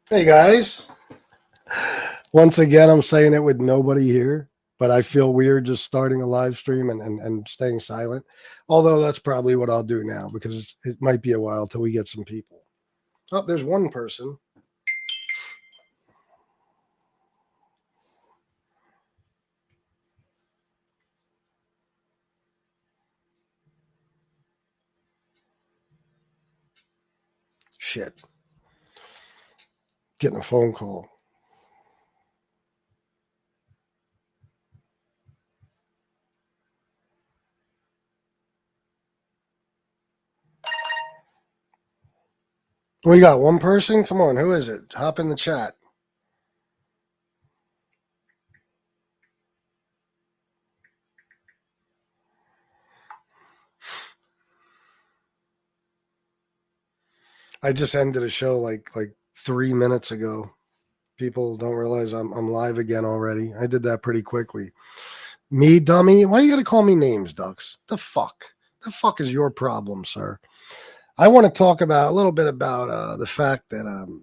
Hey guys. Once again, I'm saying it with nobody here, but I feel weird just starting a live stream and staying silent. Although that's probably what I'll do now because it might be a while till we get some people. Oh, there's one person. Shit. Getting a phone call. We got one person? Come on, who is it? Hop in the chat. I just ended a show like 3 minutes ago. People don't realize I'm live again already. I did that pretty quickly. Me, dummy? Why you gotta call me names, Ducks? The fuck? The fuck is your problem, sir? I want to talk about a little bit about the fact that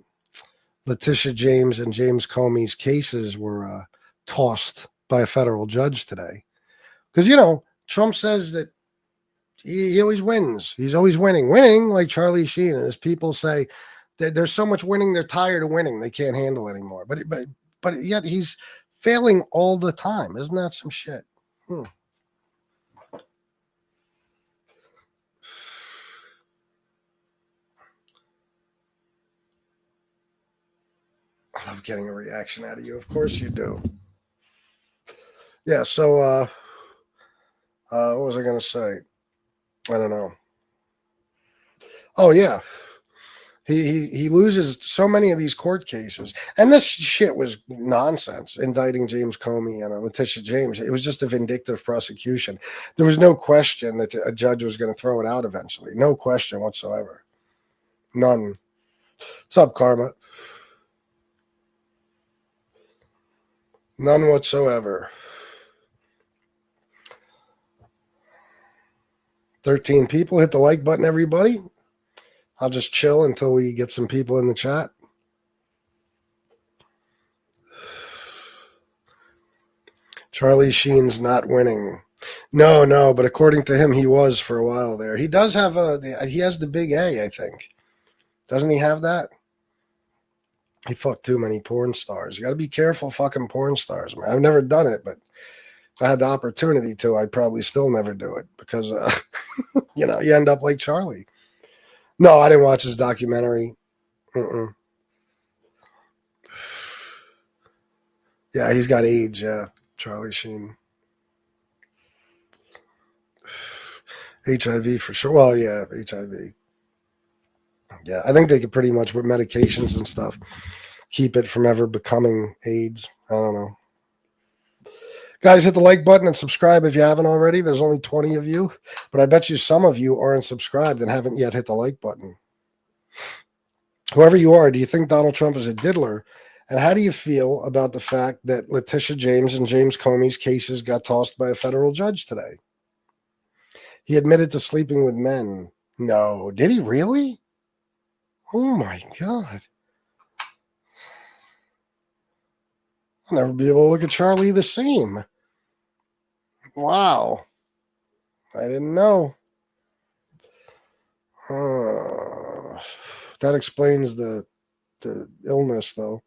Letitia James and James Comey's cases were tossed by a federal judge today. Because, Trump says that he always wins. He's always winning like Charlie Sheen. And as people say, that there's so much winning, they're tired of winning. They can't handle it anymore. But yet he's failing all the time. Isn't that some shit? I love getting a reaction out of you. Of course you do. Yeah, so what was I going to say? I don't know. Oh, yeah. He loses so many of these court cases. And this shit was nonsense, indicting James Comey and Letitia James. It was just a vindictive prosecution. There was no question that a judge was going to throw it out eventually. No question whatsoever. None. What's up, Karma? None whatsoever. 13 people. Hit the like button, everybody. I'll just chill until we get some people in the chat. Charlie Sheen's not winning. No, but according to him, he was for a while there. He does have he has the big A, I think. Doesn't he have that? He fucked too many porn stars. You got to be careful fucking porn stars, man. I've never done it, but if I had the opportunity to, I'd probably still never do it because, you end up like Charlie. No, I didn't watch his documentary. Mm-mm. Yeah, he's got AIDS, yeah, Charlie Sheen. HIV for sure. Well, yeah, HIV. Yeah, I think they could pretty much, with medications and stuff, keep it from ever becoming AIDS. I don't know. Guys, hit the like button and subscribe if you haven't already. There's only 20 of you, but I bet you some of you aren't subscribed and haven't yet hit the like button. Whoever you are, do you think Donald Trump is a diddler? And how do you feel about the fact that Letitia James and James Comey's cases got tossed by a federal judge today? He admitted to sleeping with men. No, did he really? Oh my God. I'll never be able to look at Charlie the same. Wow. I didn't know. That explains the illness, though.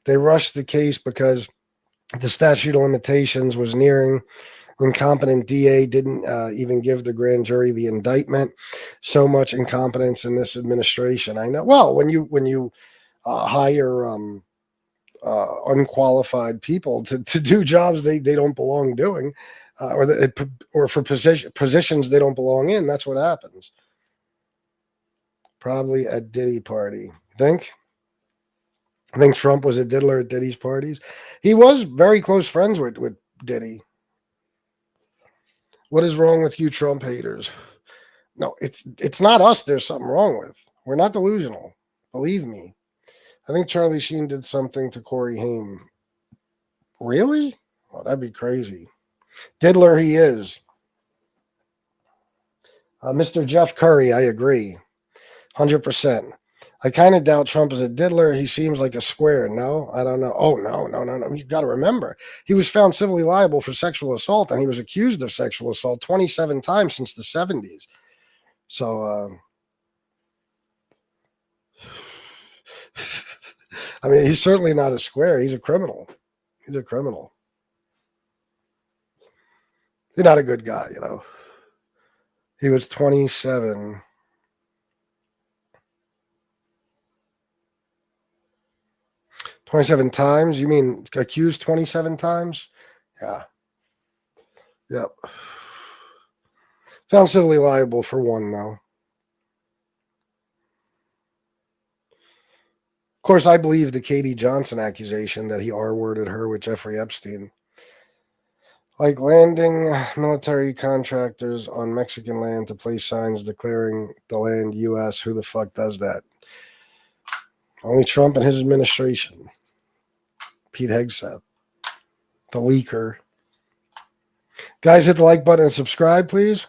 They rushed the case because the statute of limitations was nearing. Incompetent DA didn't even give the grand jury the indictment. So much incompetence in this administration. I know. Well, when you hire unqualified people to do jobs they don't belong doing, or for positions they don't belong in, that's what happens. Probably a Diddy party. You think? I think Trump was a diddler at Diddy's parties. He was very close friends with Diddy. What is wrong with you Trump haters? No, it's not us there's something wrong with. We're not delusional. Believe me. I think Charlie Sheen did something to Corey Haim. Really? Oh, that'd be crazy. Diddler he is. Mr. Jeff Curry, I agree. 100%. I kind of doubt Trump is a diddler. He seems like a square. No, I don't know. Oh, no. You've got to remember, he was found civilly liable for sexual assault, and he was accused of sexual assault 27 times since the 70s. So, I mean, he's certainly not a square. He's a criminal. He's a criminal. He's not a good guy, you know. He was 27. 27 times? You mean accused 27 times? Yeah. Yep. Found civilly liable for one, though. Of course, I believe the Katie Johnson accusation that he R-worded her with Jeffrey Epstein. Like landing military contractors on Mexican land to place signs declaring the land U.S. Who the fuck does that? Only Trump and his administration. Pete Hegseth, the leaker. Guys, hit the like button and subscribe, please.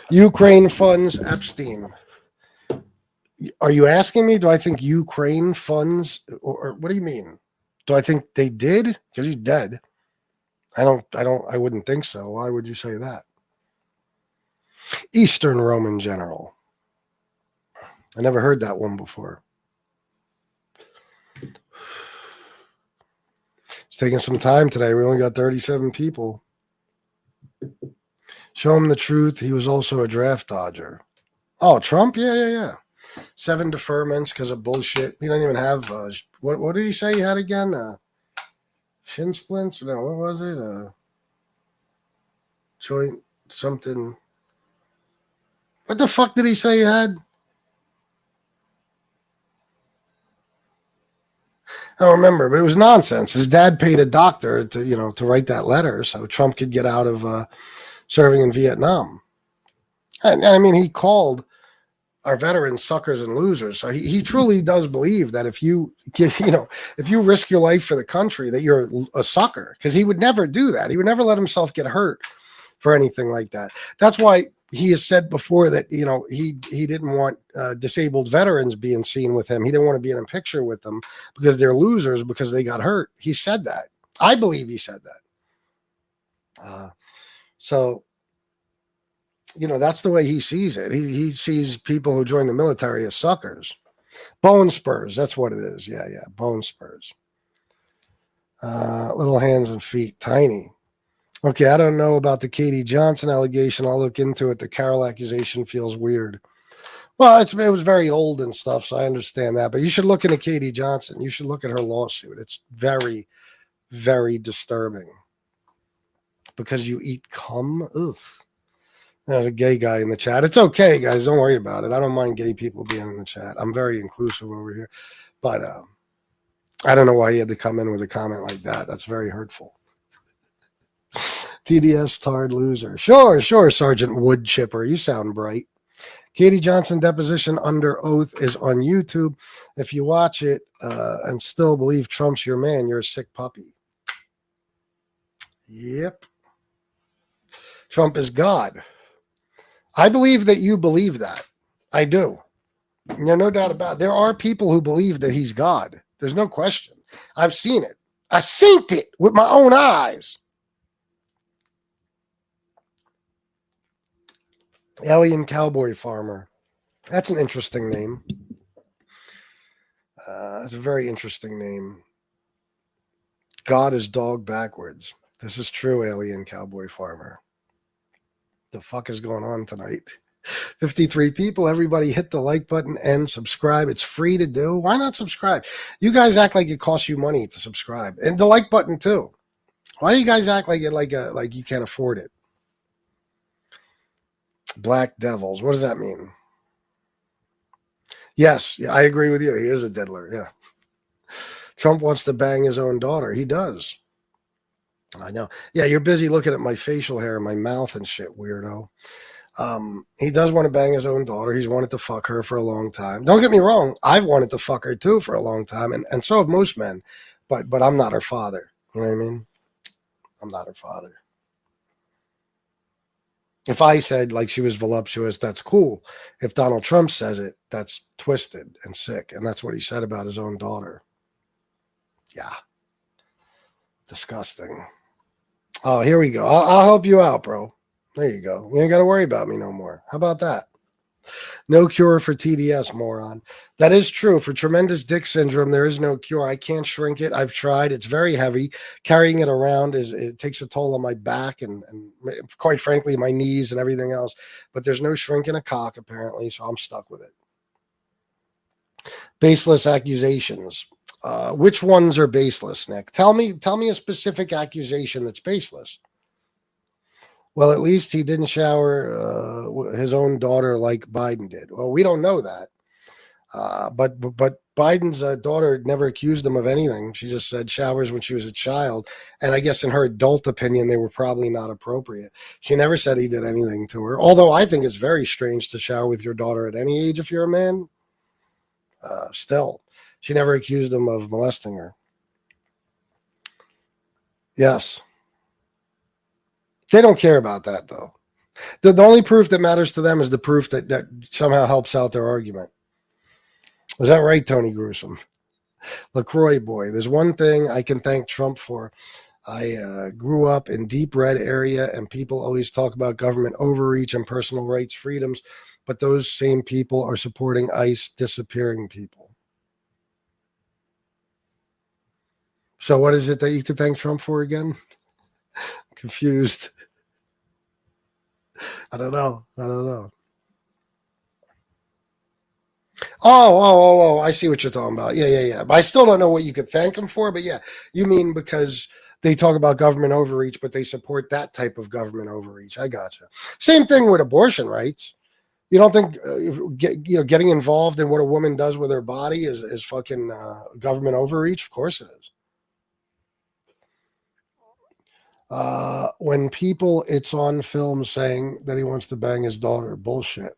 Ukraine funds Epstein. Are you asking me, do I think Ukraine funds, or what do you mean? Do I think they did? Because he's dead. I wouldn't think so. Why would you say that? Eastern Roman general. I never heard that one before. It's taking some time today. We only got 37 people. Show him the truth. He was also a draft dodger. Oh, Trump? Yeah. 7 deferments because of bullshit. He doesn't even have, what did he say he had again? Shin splints? No, what was it? Joint something. What the fuck did he say he had? I don't remember, but it was nonsense. His dad paid a doctor to write that letter so Trump could get out of serving in Vietnam. And I mean, he called our veterans suckers and losers. So he truly does believe that if you risk your life for the country, that you're a sucker, because he would never do that. He would never let himself get hurt for anything like that. That's why he has said before that, he didn't want disabled veterans being seen with him. He didn't want to be in a picture with them because they're losers because they got hurt. He said that. I believe he said that. So that's the way he sees it. He sees people who join the military as suckers. Bone spurs. That's what it is. Yeah. Bone spurs. Little hands and feet. Tiny. Okay, I don't know about the Katie Johnson allegation. I'll look into it. The Carol accusation feels weird. Well, it was very old and stuff, so I understand that. But you should look into Katie Johnson. You should look at her lawsuit. It's very, very disturbing. Because you eat cum? Ugh. There's a gay guy in the chat. It's okay, guys. Don't worry about it. I don't mind gay people being in the chat. I'm very inclusive over here. But I don't know why he had to come in with a comment like that. That's very hurtful. TDS tarred loser. Sure, Sergeant Wood Chipper. You sound bright. Katie Johnson deposition under oath is on YouTube. If you watch it and still believe Trump's your man, you're a sick puppy. Yep. Trump is God. I believe that you believe that. I do. There's no doubt about it. There are people who believe that he's God. There's no question. I've seen it. I seen it with my own eyes. Alien Cowboy Farmer. That's an interesting name. That's a very interesting name. God is dog backwards. This is true, Alien Cowboy Farmer. The fuck is going on tonight? 53 people. Everybody hit the like button and subscribe. It's free to do. Why not subscribe? You guys act like it costs you money to subscribe. And the like button too. Why do you guys act like it like you can't afford it? Black Devils. What does that mean? Yes, I agree with you. He is a diddler. Yeah. Trump wants to bang his own daughter. He does. I know. Yeah, you're busy looking at my facial hair and my mouth and shit, weirdo. He does want to bang his own daughter. He's wanted to fuck her for a long time. Don't get me wrong. I've wanted to fuck her too for a long time, and so have most men. But I'm not her father. You know what I mean? I'm not her father. If I said like she was voluptuous, that's cool. If Donald Trump says it, that's twisted and sick. And that's what he said about his own daughter. Yeah. Disgusting. Oh, here we go. I'll help you out, bro. There you go. You ain't got to worry about me no more. How about that? No cure for TDS, moron. That is true. For tremendous dick syndrome, there is no cure. I can't shrink it. I've tried. It's very heavy. Carrying it around it takes a toll on my back and quite frankly, my knees and everything else. But there's no shrinking a cock, apparently, so I'm stuck with it. Baseless accusations. Which ones are baseless, Nick? Tell me a specific accusation that's baseless. Well, at least he didn't shower his own daughter like Biden did. Well, we don't know that. But Biden's daughter never accused him of anything. She just said showers when she was a child. And I guess in her adult opinion, they were probably not appropriate. She never said he did anything to her. Although I think it's very strange to shower with your daughter at any age if you're a man. Still, she never accused him of molesting her. Yes. They don't care about that, though. The only proof that matters to them is the proof that somehow helps out their argument. Was that right, Tony Gruesome? LaCroix boy, there's one thing I can thank Trump for. I grew up in deep red area, and people always talk about government overreach and personal rights freedoms, but those same people are supporting ICE disappearing people. So what is it that you could thank Trump for again? Confused. I don't know. Oh, I see what you're talking about. Yeah. But I still don't know what you could thank him for. But yeah, you mean because they talk about government overreach, but they support that type of government overreach. I gotcha. Same thing with abortion rights. You don't think getting involved in what a woman does with her body is fucking government overreach? Of course it is. When people, it's on film saying that he wants to bang his daughter. Bullshit.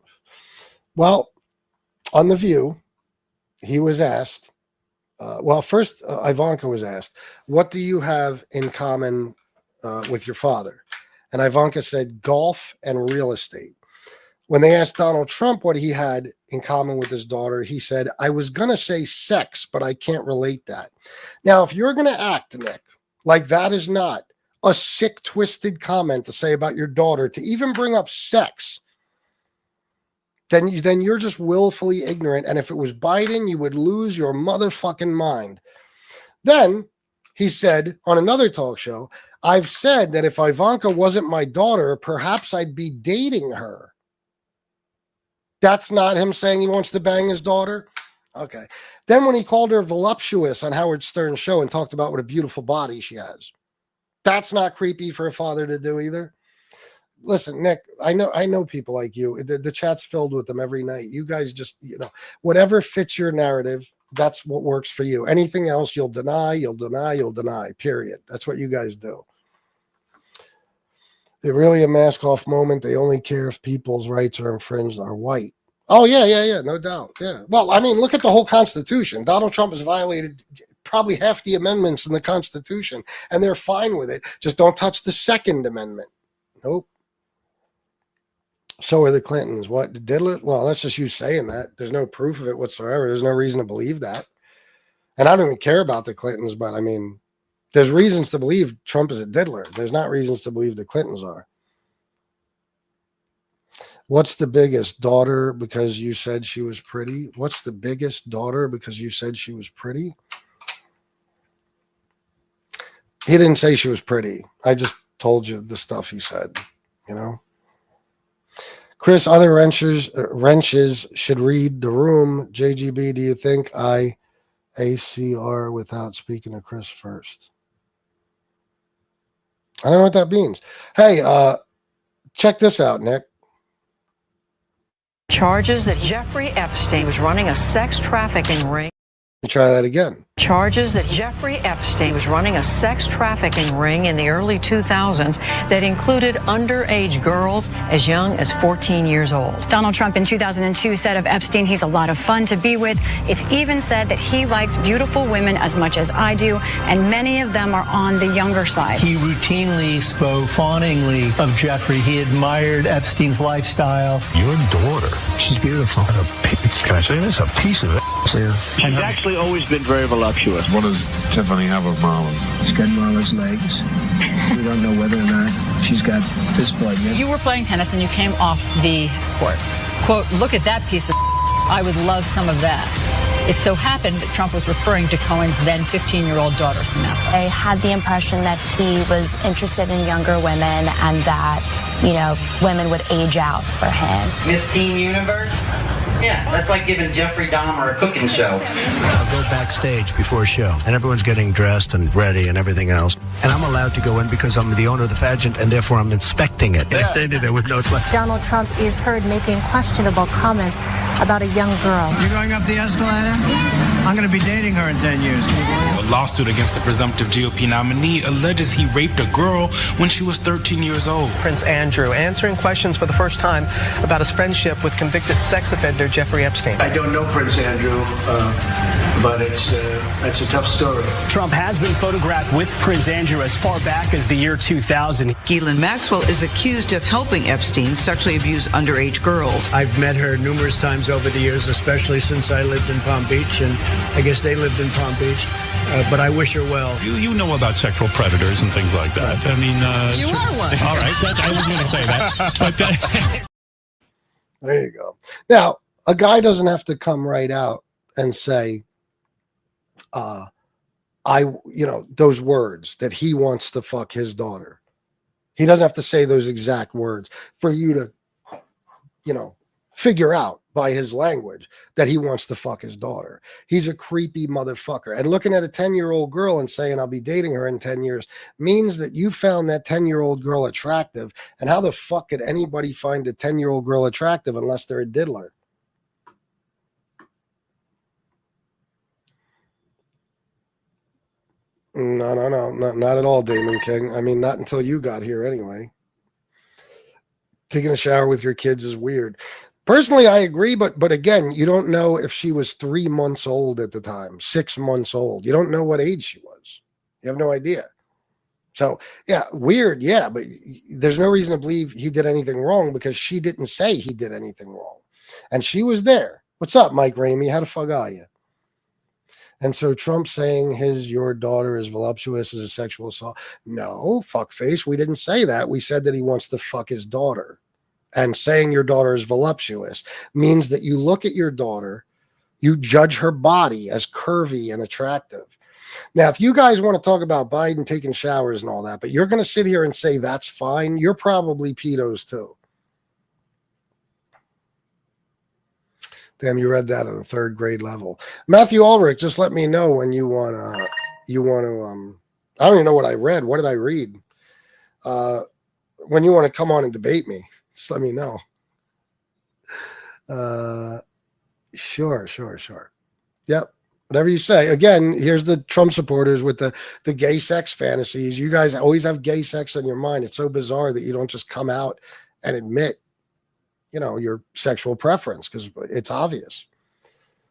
Well, on The View, he was asked, first Ivanka was asked, what do you have in common with your father? And Ivanka said golf and real estate. When they asked Donald Trump what he had in common with his daughter, he said, I was going to say sex, but I can't relate that. Now, if you're going to act, Nick, like that is not a sick, twisted comment to say about your daughter, to even bring up sex, then you're just willfully ignorant. And if it was Biden, you would lose your motherfucking mind. Then he said on another talk show, I've said that if Ivanka wasn't my daughter, perhaps I'd be dating her. That's not him saying he wants to bang his daughter? Okay. Then when he called her voluptuous on Howard Stern's show and talked about what a beautiful body she has, that's not creepy for a father to do either. Listen, Nick, I know people like you. The chat's filled with them every night. You guys just, whatever fits your narrative, that's what works for you. Anything else, you'll deny, period. That's what you guys do. They're really a mask off moment. They only care if people's rights are infringed are white. Oh, yeah, no doubt. Yeah. Well, I mean, look at the whole Constitution. Donald Trump has violated probably half the amendments in the Constitution, and they're fine with it. Just don't touch the Second Amendment. Nope. So are the Clintons. What? Diddler? Well, that's just you saying that. There's no proof of it whatsoever. There's no reason to believe that. And I don't even care about the Clintons, but I mean, there's reasons to believe Trump is a diddler. There's not reasons to believe the Clintons are. What's the biggest? Daughter because you said she was pretty? What's the biggest? Daughter because you said she was pretty? He didn't say she was pretty. I just told you the stuff he said, Chris, other wrenches should read the room. JGB, do you think I ACR without speaking to Chris first? I don't know what that means. Hey, check this out, Nick. Charges that Jeffrey Epstein was running a sex trafficking ring. Try that again. Charges that Jeffrey Epstein was running a sex trafficking ring in the early 2000s that included underage girls as young as 14 years old. Donald Trump in 2002 said of Epstein, he's a lot of fun to be with. It's even said that he likes beautiful women as much as I do, and many of them are on the younger side. He routinely spoke fawningly of Jeffrey. He admired Epstein's lifestyle. Your daughter, she's beautiful. Can I say this? A piece of it. Yeah. She's actually always been very voluptuous. What does Tiffany have of Marlon? She's got Marla's legs. We don't know whether or not she's got this blood yet. You were playing tennis and you came off the court. Quote, look at that piece of I would love some of that. It so happened that Trump was referring to Cohen's then 15-year-old daughter, Samantha. I had the impression that he was interested in younger women and that, you know, women would age out for him. Miss Teen Universe? Yeah, that's like giving Jeffrey Dahmer a cooking show. I'll go backstage before a show, and everyone's getting dressed and ready and everything else. And I'm allowed to go in because I'm the owner of the pageant, and therefore I'm inspecting it. I standing there with no left. Donald Trump is heard making questionable comments about a young girl. You going up the escalator? I'm going to be dating her in 10 years. A lawsuit against the presumptive GOP nominee alleges he raped a girl when she was 13 years old. Prince Andrew answering questions for the first time about his friendship with convicted sex offender Jeffrey Epstein. I don't know Prince Andrew, but it's a tough story. Trump has been photographed with Prince Andrew as far back as the year 2000. Ghislaine Maxwell is accused of helping Epstein sexually abuse underage girls. I've met her numerous times over the years, especially since I lived in Palm Beach, and I guess they lived in Palm Beach. But I wish her well. You know about sexual predators and things like that. I mean, You are one. All right, I was going to say that. But, there you go. Now, a guy doesn't have to come right out and say, those words that he wants to fuck his daughter. He doesn't have to say those exact words for you to, figure out by his language that he wants to fuck his daughter. He's a creepy motherfucker. And looking at a 10-year-old girl and saying, I'll be dating her in 10 years means that you found that 10-year-old girl attractive. And how the fuck could anybody find a 10-year-old girl attractive unless they're a diddler? No, not at all, Damon King. I mean, not until you got here anyway. Taking a shower with your kids is weird. Personally, I agree, but again, you don't know if she was 3 months old at the time, 6 months old. You don't know what age she was. You have no idea. So, yeah, weird, yeah, but there's no reason to believe he did anything wrong because she didn't say he did anything wrong. And she was there. What's up, Mike Ramey? How the fuck are you? And so Trump saying your daughter is voluptuous is a sexual assault. No, fuckface. We didn't say that. We said that he wants to fuck his daughter. And saying your daughter is voluptuous means that you look at your daughter, you judge her body as curvy and attractive. Now, if you guys want to talk about Biden taking showers and all that, but you're going to sit here and say that's fine, you're probably pedos too. Damn, you read that at the 3rd grade level. Matthew Ulrich, just let me know when you want to, I don't even know what I read. What did I read? When you want to come on and debate me, just let me know. Sure. Yep. Whatever you say. Again, here's the Trump supporters with the gay sex fantasies. You guys always have gay sex on your mind. It's so bizarre that you don't just come out and admit your sexual preference because it's obvious.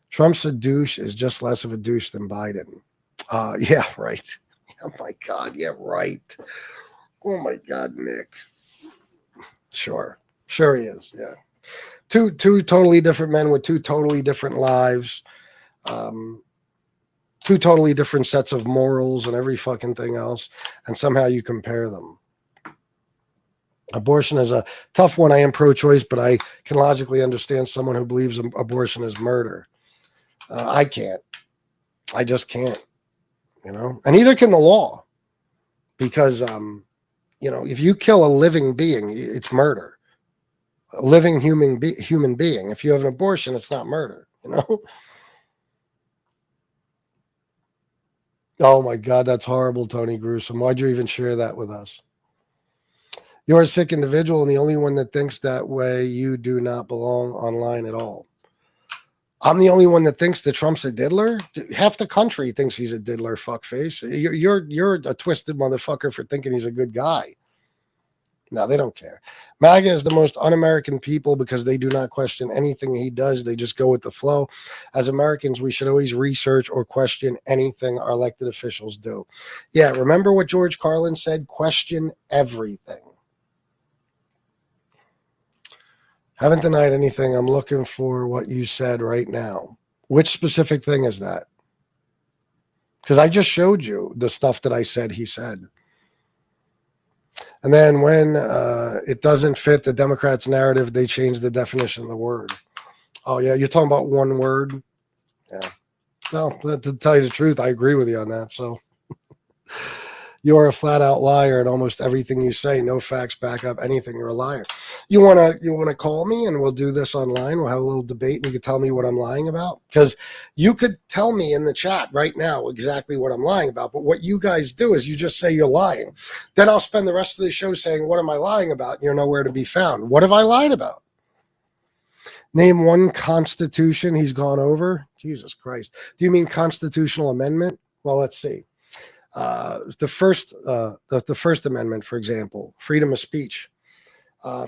Trump's a douche is just less of a douche than Biden. Yeah, right. Oh my God. Yeah, right. Oh my God, Nick. Sure he is. Yeah. Two totally different men with 2 totally different lives. 2 totally different sets of morals and every fucking thing else. And somehow you compare them. Abortion is a tough one. I am pro-choice, but I can logically understand someone who believes abortion is murder. I can't. I just can't, and neither can the law because, if you kill a living being, it's murder. A living human being. If you have an abortion, it's not murder, Oh my God, that's horrible, Tony Gruesome. Why'd you even share that with us? You're a sick individual, and the only one that thinks that way, you do not belong online at all. I'm the only one that thinks that Trump's a diddler. Half the country thinks he's a diddler, fuckface. You're a twisted motherfucker for thinking he's a good guy. No, they don't care. MAGA is the most un-American people because they do not question anything he does. They just go with the flow. As Americans, we should always research or question anything our elected officials do. Yeah, remember what George Carlin said? Question everything. Haven't denied anything. I'm looking for what you said right now. Which specific thing is that? Because I just showed you the stuff that I said he said. And then when it doesn't fit the Democrats' narrative, they change the definition of the word. Oh, yeah, you're talking about one word? Yeah. Well, to tell you the truth, I agree with you on that. So you are a flat-out liar in almost everything you say. No facts back up anything. You're a liar. You wanna call me and we'll do this online. We'll have a little debate and you can tell me what I'm lying about. Because you could tell me in the chat right now exactly what I'm lying about. But what you guys do is you just say you're lying. Then I'll spend the rest of the show saying, what am I lying about? And you're nowhere to be found. What have I lied about? Name one constitution he's gone over. Jesus Christ. Do you mean constitutional amendment? Well, let's see. The First Amendment, for example, freedom of speech.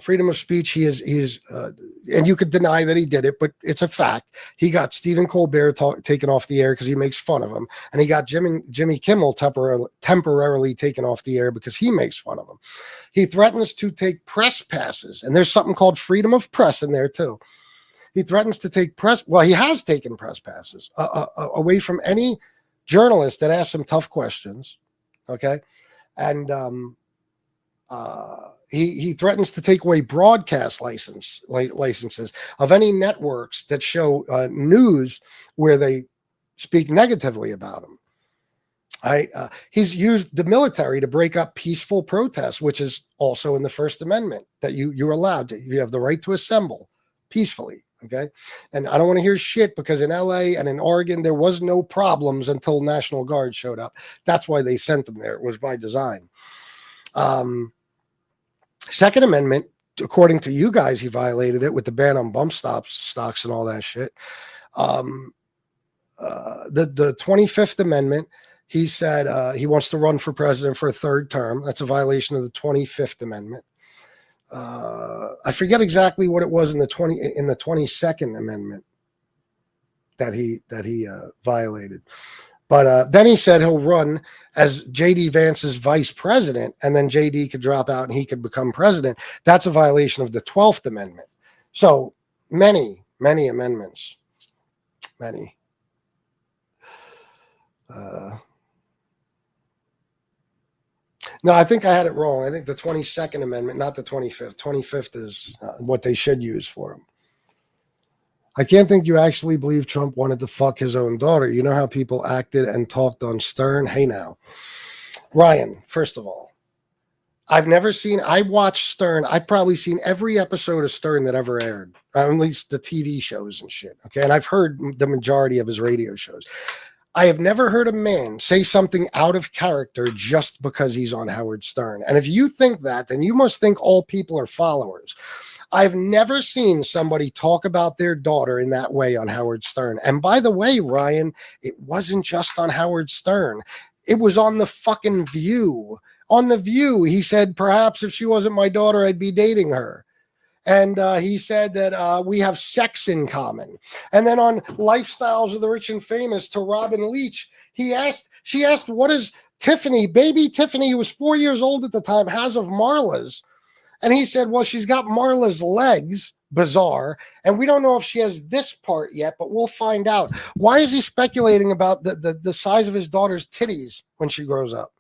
Freedom of speech. He is, and you could deny that he did it, but it's a fact. He got Stephen Colbert taken off the air because he makes fun of him, and he got Jimmy Kimmel temporarily taken off the air because he makes fun of him. He threatens to take press passes, and there's something called freedom of press in there too. He threatens to take press. Well, he has taken press passes away from any journalist that asks him tough questions. Okay. And he threatens to take away broadcast licenses of any networks that show news where they speak negatively about him. He's used the military to break up peaceful protests, which is also in the First Amendment, that you're allowed to. You have the right to assemble peacefully. Okay. And I don't want to hear shit because in LA and in Oregon, there was no problems until National Guard showed up. That's why they sent them there. It was by design. Second Amendment, according to you guys, he violated it with the ban on bump stocks and all that shit. The 25th Amendment, he said he wants to run for president for a third term. That's a violation of the 25th Amendment. I forget exactly what it was in the 22nd Amendment that he violated, but then he said he'll run as J.D. Vance's vice president, and then J.D. could drop out and he could become president. That's a violation of the 12th Amendment. So many amendments, many. No, I think I had it wrong. I think the 22nd Amendment, not the 25th. 25th is what they should use for him. I can't think you actually believe Trump wanted to fuck his own daughter. You know how people acted and talked on Stern? Hey now. Ryan, first of all, I watched Stern. I've probably seen every episode of Stern that ever aired, at least the TV shows and shit. Okay. And I've heard the majority of his radio shows. I have never heard a man say something out of character just because he's on Howard Stern. And if you think that, then you must think all people are followers. I've never seen somebody talk about their daughter in that way on Howard Stern. And by the way, Ryan, it wasn't just on Howard Stern. It was on the fucking View. On the View, he said, perhaps if she wasn't my daughter, I'd be dating her. And he said that we have sex in common. And then on Lifestyles of the Rich and Famous to Robin Leach, she asked, what is Tiffany, baby Tiffany, who was 4 years old at the time, has of Marla's? And he said, well, she's got Marla's legs, bizarre. And we don't know if she has this part yet, but we'll find out. Why is he speculating about the size of his daughter's titties when she grows up?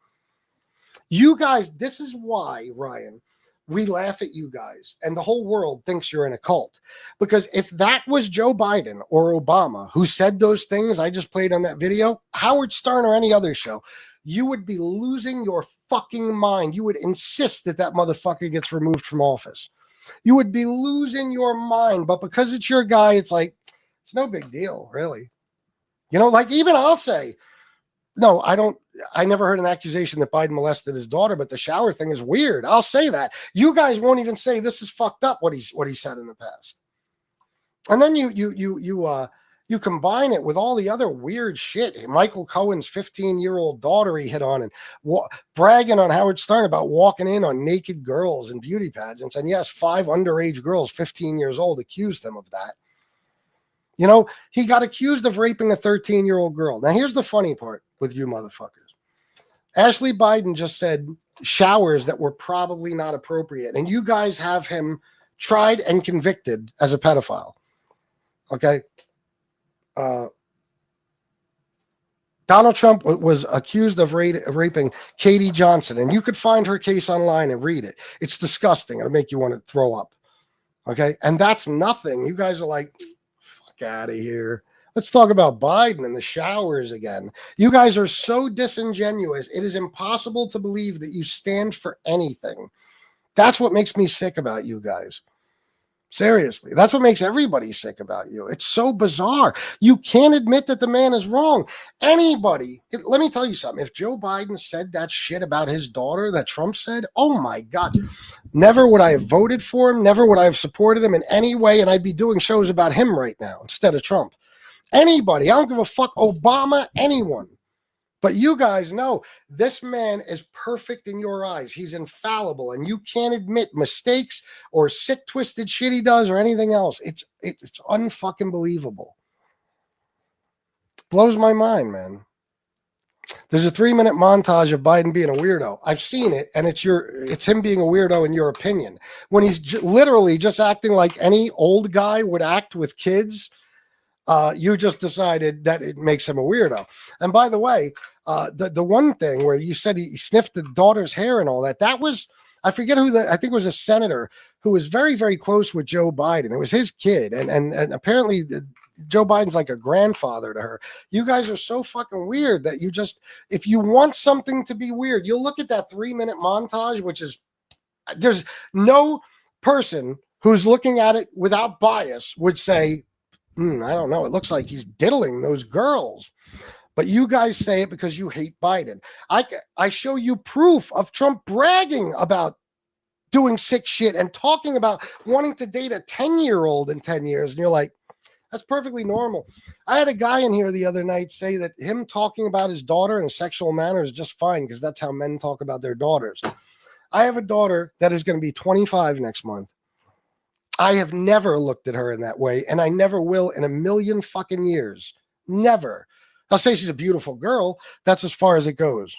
You guys, this is why, Ryan, we laugh at you guys and the whole world thinks you're in a cult. Because if that was Joe Biden or Obama who said those things I just played on that video, Howard Stern or any other show, you would be losing your fucking mind. You would insist that that motherfucker gets removed from office. You would be losing your mind. But because it's your guy, it's like, it's no big deal, really. You know, like even I'll say, no, I never heard an accusation that Biden molested his daughter, but the shower thing is weird. I'll say that. You guys won't even say this is fucked up what he said in the past. And then you You combine it with all the other weird shit. Michael Cohen's 15-year-old daughter he hit on and bragging on Howard Stern about walking in on naked girls in beauty pageants. And yes, 5 underage girls, 15 years old, accused him of that. You know, he got accused of raping a 13-year-old girl. Now, here's the funny part with you motherfuckers. Ashley Biden just said showers that were probably not appropriate. And you guys have him tried and convicted as a pedophile. Okay? Donald Trump was accused of raping Katie Johnson, and you could find her case online and read it. It's disgusting. It'll make you want to throw up. Okay? And that's nothing. You guys are like, fuck out of here. Let's talk about Biden and the showers again. You guys are so disingenuous. It is impossible to believe that you stand for anything. That's what makes me sick about you guys. Seriously, that's what makes everybody sick about you. It's so bizarre. You can't admit that the man is wrong. Anybody, let me tell you something. If Joe Biden said that shit about his daughter that Trump said, oh my God, never would I have voted for him. Never would I have supported him in any way. And I'd be doing shows about him right now instead of Trump. Anybody, I don't give a fuck, Obama, anyone. But you guys know this man is perfect in your eyes. He's infallible, and you can't admit mistakes or sick, twisted shit he does or anything else. It's unfucking believable. Blows my mind, man. There's a 3-minute montage of Biden being a weirdo. I've seen it, and it's him being a weirdo in your opinion. When he's literally just acting like any old guy would act with kids. You just decided that it makes him a weirdo. And by the way, the one thing where you said he sniffed the daughter's hair and all that, that was, I forget who I think it was a senator who was very, very close with Joe Biden. It was his kid. And apparently Joe Biden's like a grandfather to her. You guys are so fucking weird that you just, if you want something to be weird, you'll look at that 3-minute montage, which is, there's no person who's looking at it without bias would say, I don't know. It looks like he's diddling those girls. But you guys say it because you hate Biden. I show you proof of Trump bragging about doing sick shit and talking about wanting to date a 10-year-old in 10 years. And you're like, that's perfectly normal. I had a guy in here the other night say that him talking about his daughter in a sexual manner is just fine because that's how men talk about their daughters. I have a daughter that is going to be 25 next month. I have never looked at her in that way, and I never will in a million fucking years. Never. I'll say she's a beautiful girl. That's as far as it goes.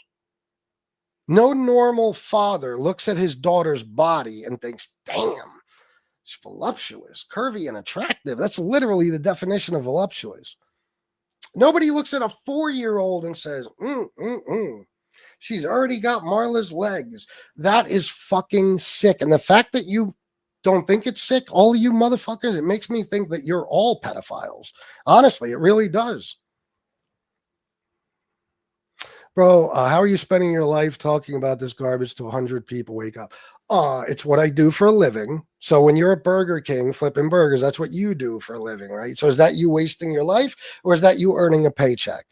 No normal father looks at his daughter's body and thinks, damn, she's voluptuous, curvy, and attractive. That's literally the definition of voluptuous. Nobody looks at a 4-year-old and says, she's already got Marla's legs. That is fucking sick. And the fact that you don't think it's sick, all of you motherfuckers, it makes me think that you're all pedophiles. Honestly, it really does. Bro, how are you spending your life talking about this garbage to 100 people? Wake up. It's what I do for a living. So when you're at Burger King flipping burgers, that's what you do for a living, right? So is that you wasting your life, or is that you earning a paycheck?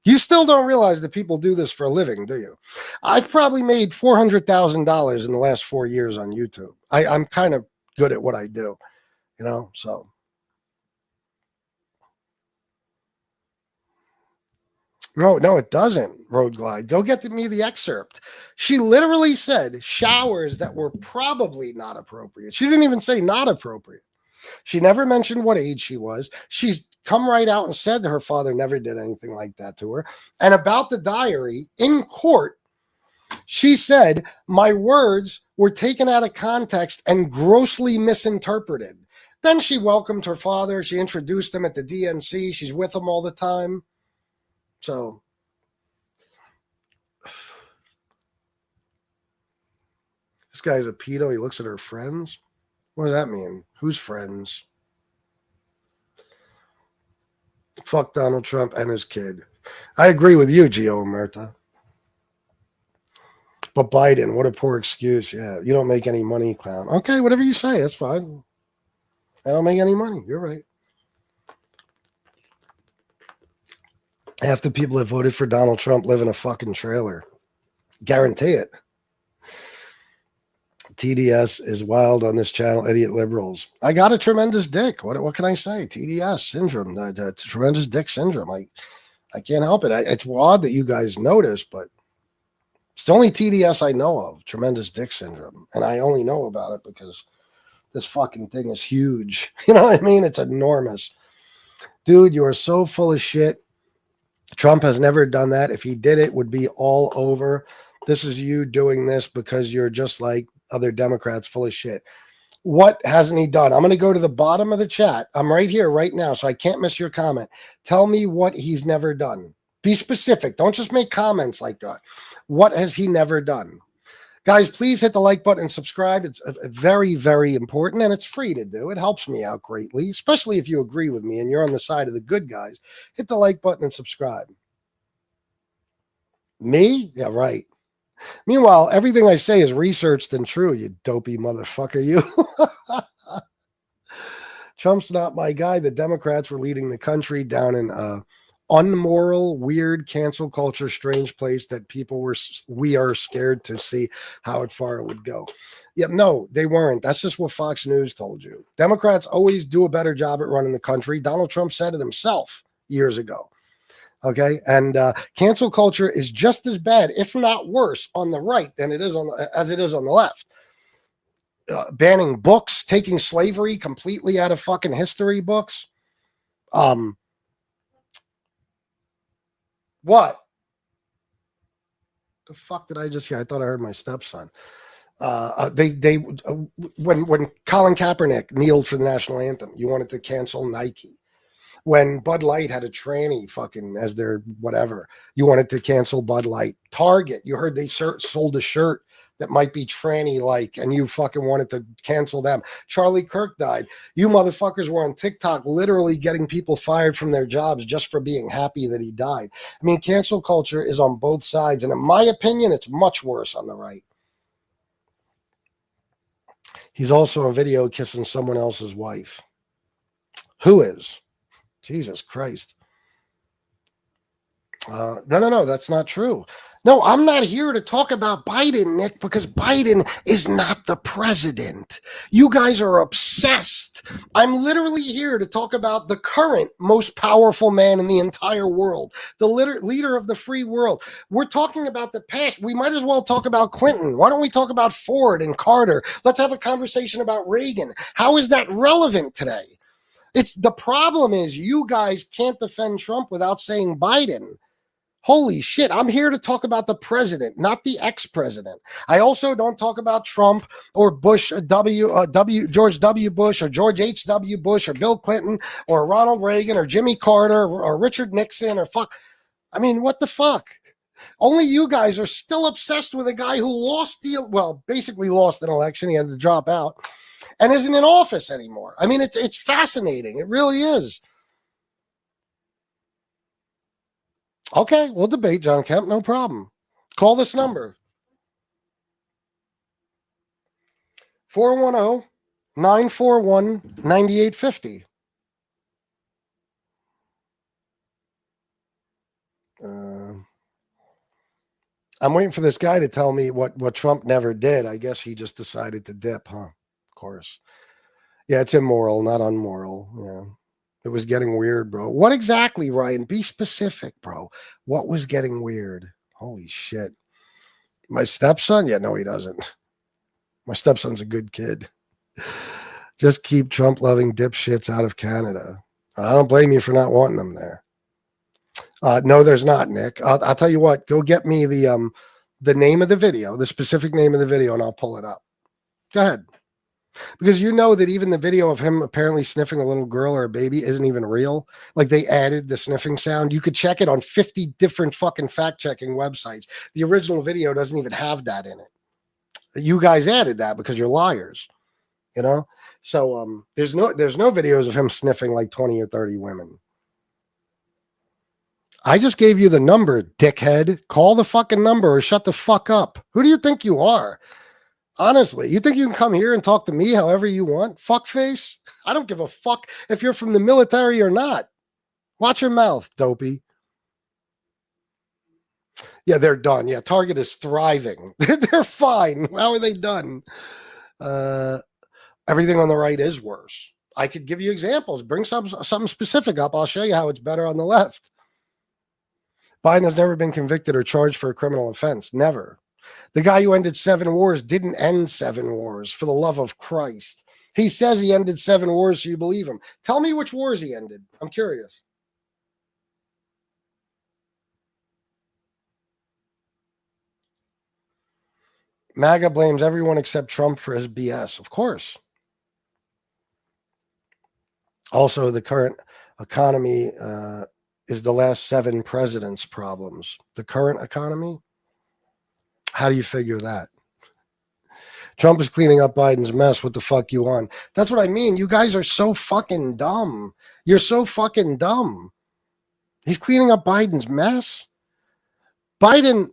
You still don't realize that people do this for a living, do you? I've probably made $400,000 in the last 4 years on YouTube. I'm kind of good at what I do, you know, so. No, it doesn't, Road Glide. Go get me the excerpt. She literally said showers that were probably not appropriate. She didn't even say not appropriate. She never mentioned what age she was. She's come right out and said her father never did anything like that to her. And about the diary in court, she said, my words were taken out of context and grossly misinterpreted. Then she welcomed her father. She introduced him at the DNC. She's with him all the time. So this guy's a pedo. He looks at her friends. What does that mean? Who's friends? Fuck Donald Trump and his kid. I agree with you, Gio Omerta. But Biden, what a poor excuse. Yeah, you don't make any money, clown. Okay, whatever you say, that's fine. I don't make any money. You're right. Half the people that voted for Donald Trump live in a fucking trailer. Guarantee it. TDS is wild on this channel, idiot liberals. I got a tremendous dick. What can I say? TDS syndrome, tremendous dick syndrome. I can't help it. It's odd that you guys notice, but it's the only TDS I know of, tremendous dick syndrome. And I only know about it because this fucking thing is huge. You know what I mean? It's enormous. Dude, you are so full of shit. Trump has never done that. If he did, it would be all over. This is you doing this because you're just like other Democrats, full of shit. What hasn't he done? I'm going to go to the bottom of the chat. I'm right here right now, so I can't miss your comment. Tell me what he's never done. Be specific. Don't just make comments like that. What has he never done? Guys, please hit the like button and subscribe. It's very, very important, and it's free to do. It helps me out greatly, especially if you agree with me and you're on the side of the good guys. Hit the like button and subscribe. Me? Yeah, right. Meanwhile, everything I say is researched and true, you dopey motherfucker, you. Trump's not my guy. The Democrats were leading the country down an unmoral, weird, cancel culture, strange place that we are scared to see how far it would go. Yeah, no, they weren't. That's just what Fox News told you. Democrats always do a better job at running the country. Donald Trump said it himself years ago. Okay, and cancel culture is just as bad, if not worse, on the right than it is as it is on the left. Banning books, taking slavery completely out of fucking history books. What? The fuck did I just hear? I thought I heard my stepson. When Colin Kaepernick kneeled for the national anthem, you wanted to cancel Nike. When Bud Light had a tranny fucking as their whatever, you wanted to cancel Bud Light. Target, you heard they sold a shirt that might be tranny-like, and you fucking wanted to cancel them. Charlie Kirk died. You motherfuckers were on TikTok literally getting people fired from their jobs just for being happy that he died. I mean, cancel culture is on both sides, and in my opinion, it's much worse on the right. He's also on video kissing someone else's wife. Who is? Jesus Christ. No, that's not true. No, I'm not here to talk about Biden, Nick, because Biden is not the president. You guys are obsessed. I'm literally here to talk about the current most powerful man in the entire world, the leader of the free world. We're talking about the past. We might as well talk about Clinton. Why don't we talk about Ford and Carter? Let's have a conversation about Reagan. How is that relevant today? The problem is you guys can't defend Trump without saying Biden. Holy shit, I'm here to talk about the president, not the ex-president. I also don't talk about Trump or Bush, George W. Bush or George H.W. Bush or Bill Clinton or Ronald Reagan or Jimmy Carter or Richard Nixon or fuck. I mean, what the fuck? Only you guys are still obsessed with a guy who basically lost an election. He had to drop out and isn't in office anymore. I mean, it's fascinating. It really is. Okay, we'll debate, John Kemp. No problem. Call this number. 410-941-9850. I'm waiting for this guy to tell me what Trump never did. I guess he just decided to dip, huh? Of course. Yeah, it's immoral, not unmoral. Yeah. It was getting weird, bro. What exactly, Ryan? Be specific, bro. What was getting weird? Holy shit. My stepson? Yeah, no, he doesn't. My stepson's a good kid. Just keep Trump-loving dipshits out of Canada. I don't blame you for not wanting them there. No, there's not, Nick. I'll tell you what. Go get me the name of the video, the specific name of the video, and I'll pull it up. Go ahead. Because you know that even the video of him apparently sniffing a little girl or a baby isn't even real. Like they added the sniffing sound. You could check it on 50 different fucking fact-checking websites. The original video doesn't even have that in it. You guys added that because you're liars, you know? So there's no videos of him sniffing like 20 or 30 women. I just gave you the number, dickhead. Call the fucking number or shut the fuck up. Who do you think you are? Honestly, you think you can come here and talk to me however you want? Fuckface? I don't give a fuck if you're from the military or not. Watch your mouth, dopey. Yeah, they're done. Yeah, Target is thriving. They're fine. How are they done? Everything on the right is worse. I could give you examples. Bring something specific up. I'll show you how it's better on the left. Biden has never been convicted or charged for a criminal offense. Never. The guy who ended 7 wars didn't end 7 wars, for the love of Christ. He says he ended 7 wars, so you believe him. Tell me which wars he ended. I'm curious. MAGA blames everyone except Trump for his BS. Of course. Also, the current economy is the last 7 presidents' problems. The current economy? How do you figure that? Trump is cleaning up Biden's mess. What the fuck you want? That's what I mean. You guys are so fucking dumb. You're so fucking dumb. He's cleaning up Biden's mess. Biden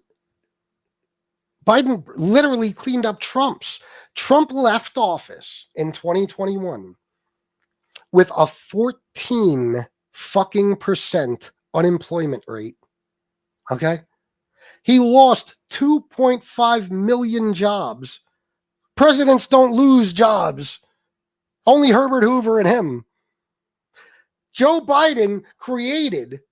literally cleaned up Trump's. Trump left office in 2021 with a 14 fucking % unemployment rate. Okay? He lost 2.5 million jobs. Presidents don't lose jobs. Only Herbert Hoover and him. Joe Biden created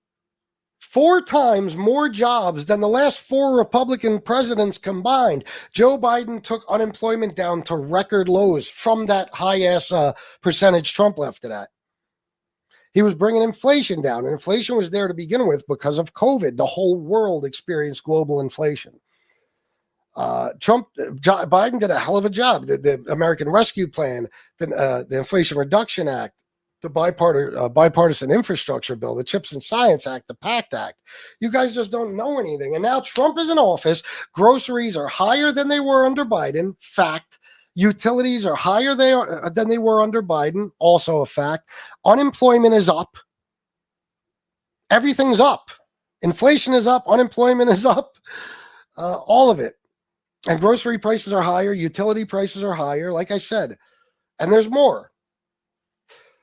4 times more jobs than the last 4 Republican presidents combined. Joe Biden took unemployment down to record lows from that high-ass percentage Trump left it at. He was bringing inflation down, and inflation was there to begin with because of COVID. The whole world experienced global inflation. Biden did a hell of a job. The American Rescue Plan, the Inflation Reduction Act, the bipartisan infrastructure bill, the CHIPS and Science Act, the PACT Act. You guys just don't know anything. And now Trump is in office. Groceries are higher than they were under Biden. Fact. Utilities are higher than they were under Biden. Also a fact. Unemployment is up. Everything's up. Inflation is up. Unemployment is up. All of it. And grocery prices are higher. Utility prices are higher, like I said. And there's more.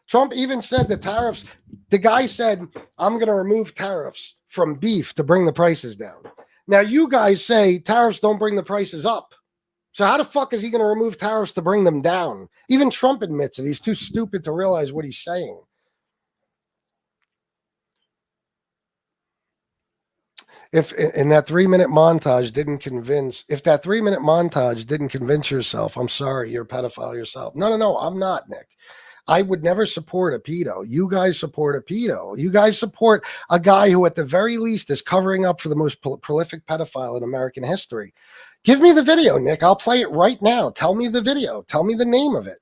Trump even said the tariffs, the guy said, I'm going to remove tariffs from beef to bring the prices down. Now, you guys say tariffs don't bring the prices up. So how the fuck is he going to remove tariffs to bring them down? Even Trump admits it. He's too stupid to realize what he's saying. If in that 3-minute montage didn't convince, yourself, I'm sorry, you're a pedophile yourself. No, I'm not, Nick. I would never support a pedo. You guys support a pedo. You guys support a guy who at the very least is covering up for the most prolific pedophile in American history. Give me the video, Nick. I'll play it right now. Tell me the video. Tell me the name of it.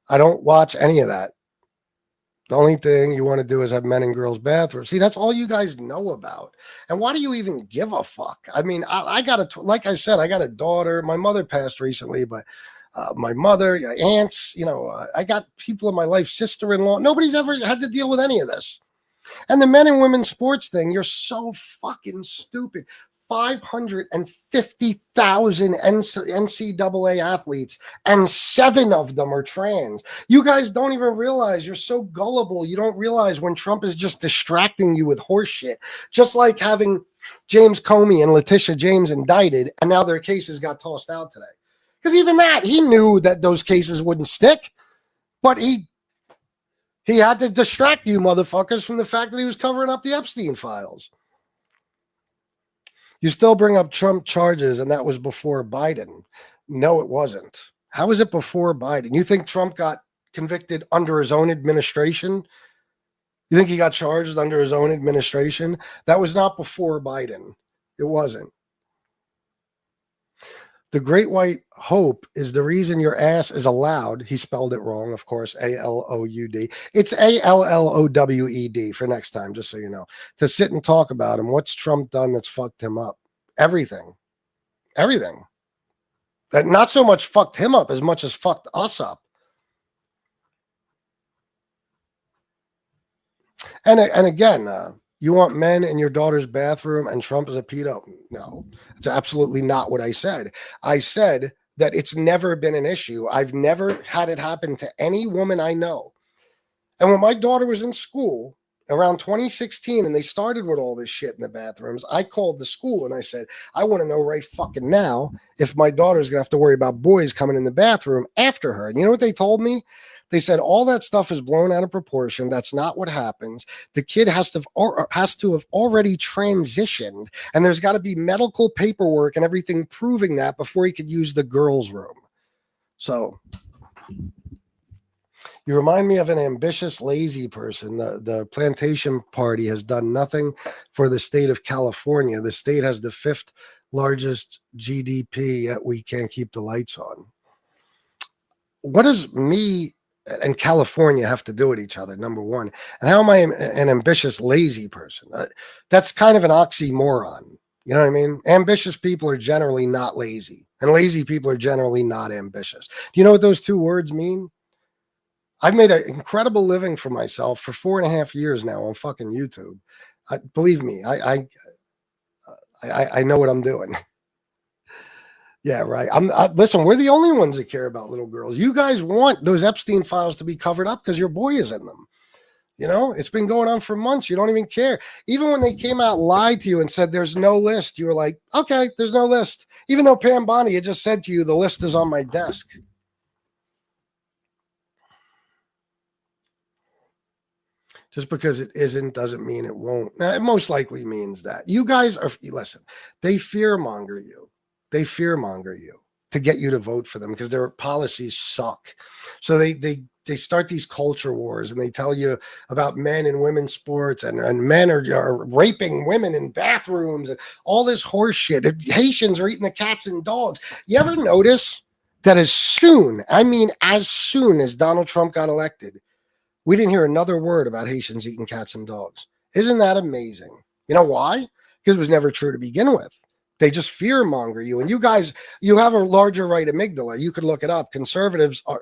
I don't watch any of that. The only thing you want to do is have men and girls bathrooms. See, that's all you guys know about. And why do you even give a fuck? I mean, I got like I said, I got a daughter. My mother passed recently, but my mother, aunts, I got people in my life, sister-in-law. Nobody's ever had to deal with any of this. And the men and women sports thing, you're so fucking stupid. 550,000 NCAA athletes, and 7 of them are trans. You guys don't even realize. You're so gullible. You don't realize when Trump is just distracting you with horse shit. Just like having James Comey and Letitia James indicted, and now their cases got tossed out today. Because even that, he knew that those cases wouldn't stick, but he had to distract you motherfuckers from the fact that he was covering up the Epstein files. You still bring up Trump charges, and that was before Biden. No, it wasn't. How was it before Biden? You think Trump got convicted under his own administration? You think he got charged under his own administration? That was not before Biden. It wasn't. The Great White Hope is the reason your ass is allowed. He spelled it wrong, of course, A-L-O-U-D. It's A-L-L-O-W-E-D for next time, just so you know. To sit and talk about him. What's Trump done that's fucked him up? Everything. Everything. That not so much fucked him up as much as fucked us up. And again, you want men in your daughter's bathroom and Trump is a pedo? No, it's absolutely not what I said. I said that it's never been an issue. I've never had it happen to any woman I know. And when my daughter was in school, around 2016, and they started with all this shit in the bathrooms. I called the school and I said, I want to know right fucking now if my daughter's going to have to worry about boys coming in the bathroom after her. And you know what they told me? They said all that stuff is blown out of proportion. That's not what happens. The kid has to have already transitioned, and there's got to be medical paperwork and everything proving that before he could use the girls' room. So you remind me of an ambitious, lazy person. The plantation party has done nothing for the state of California. The state has the 5th largest GDP, yet we can't keep the lights on. What does me and California have to do with each other, number one? And how am I an ambitious, lazy person? That's kind of an oxymoron. You know what I mean? Ambitious people are generally not lazy, and lazy people are generally not ambitious. Do you know what those two words mean? I've made an incredible living for myself for 4.5 years now on fucking YouTube. Believe me, I know what I'm doing. Yeah, right. Listen, we're the only ones that care about little girls. You guys want those Epstein files to be covered up because your boy is in them. You know, it's been going on for months. You don't even care. Even when they came out, lied to you and said there's no list, you were like, okay, there's no list. Even though Pam Bondi had just said to you, the list is on my desk. Just because it isn't doesn't mean it won't. Now, it most likely means that. You guys are, listen, they fearmonger you. They fearmonger you to get you to vote for them because their policies suck. So they start these culture wars, and they tell you about men and women's sports, and men are raping women in bathrooms and all this horse shit. Haitians are eating the cats and dogs. You ever notice that as soon as Donald Trump got elected, we didn't hear another word about Haitians eating cats and dogs? Isn't that amazing? You know why? Because it was never true to begin with. They just fearmonger you. And you guys, you have a larger right amygdala. You could look it up. Conservatives are,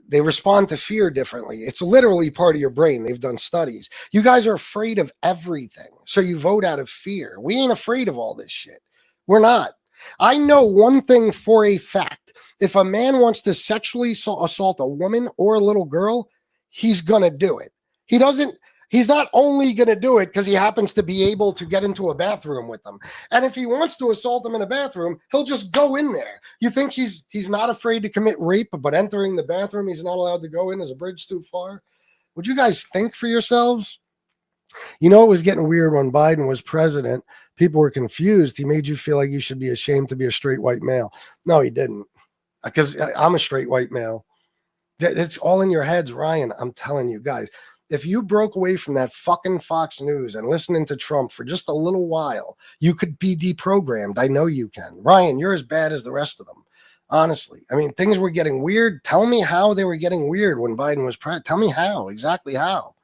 they respond to fear differently. It's literally part of your brain. They've done studies. You guys are afraid of everything. So you vote out of fear. We ain't afraid of all this shit. We're not. I know one thing for a fact. If a man wants to sexually assault a woman or a little girl, he's going to do it. He's not only going to do it because he happens to be able to get into a bathroom with them. And if he wants to assault them in a bathroom, he'll just go in there. You think he's not afraid to commit rape, but entering the bathroom, he's not allowed to go in as a bridge too far? Would you guys think for yourselves? You know, it was getting weird when Biden was president. People were confused. He made you feel like you should be ashamed to be a straight white male. No, he didn't. Because I'm a straight white male. It's all in your heads, Ryan. I'm telling you guys. If you broke away from that fucking Fox News and listening to Trump for just a little while, you could be deprogrammed. I know you can. Ryan, you're as bad as the rest of them. Honestly. I mean, things were getting weird. Tell me how they were getting weird when Biden was president. Tell me how. Exactly how.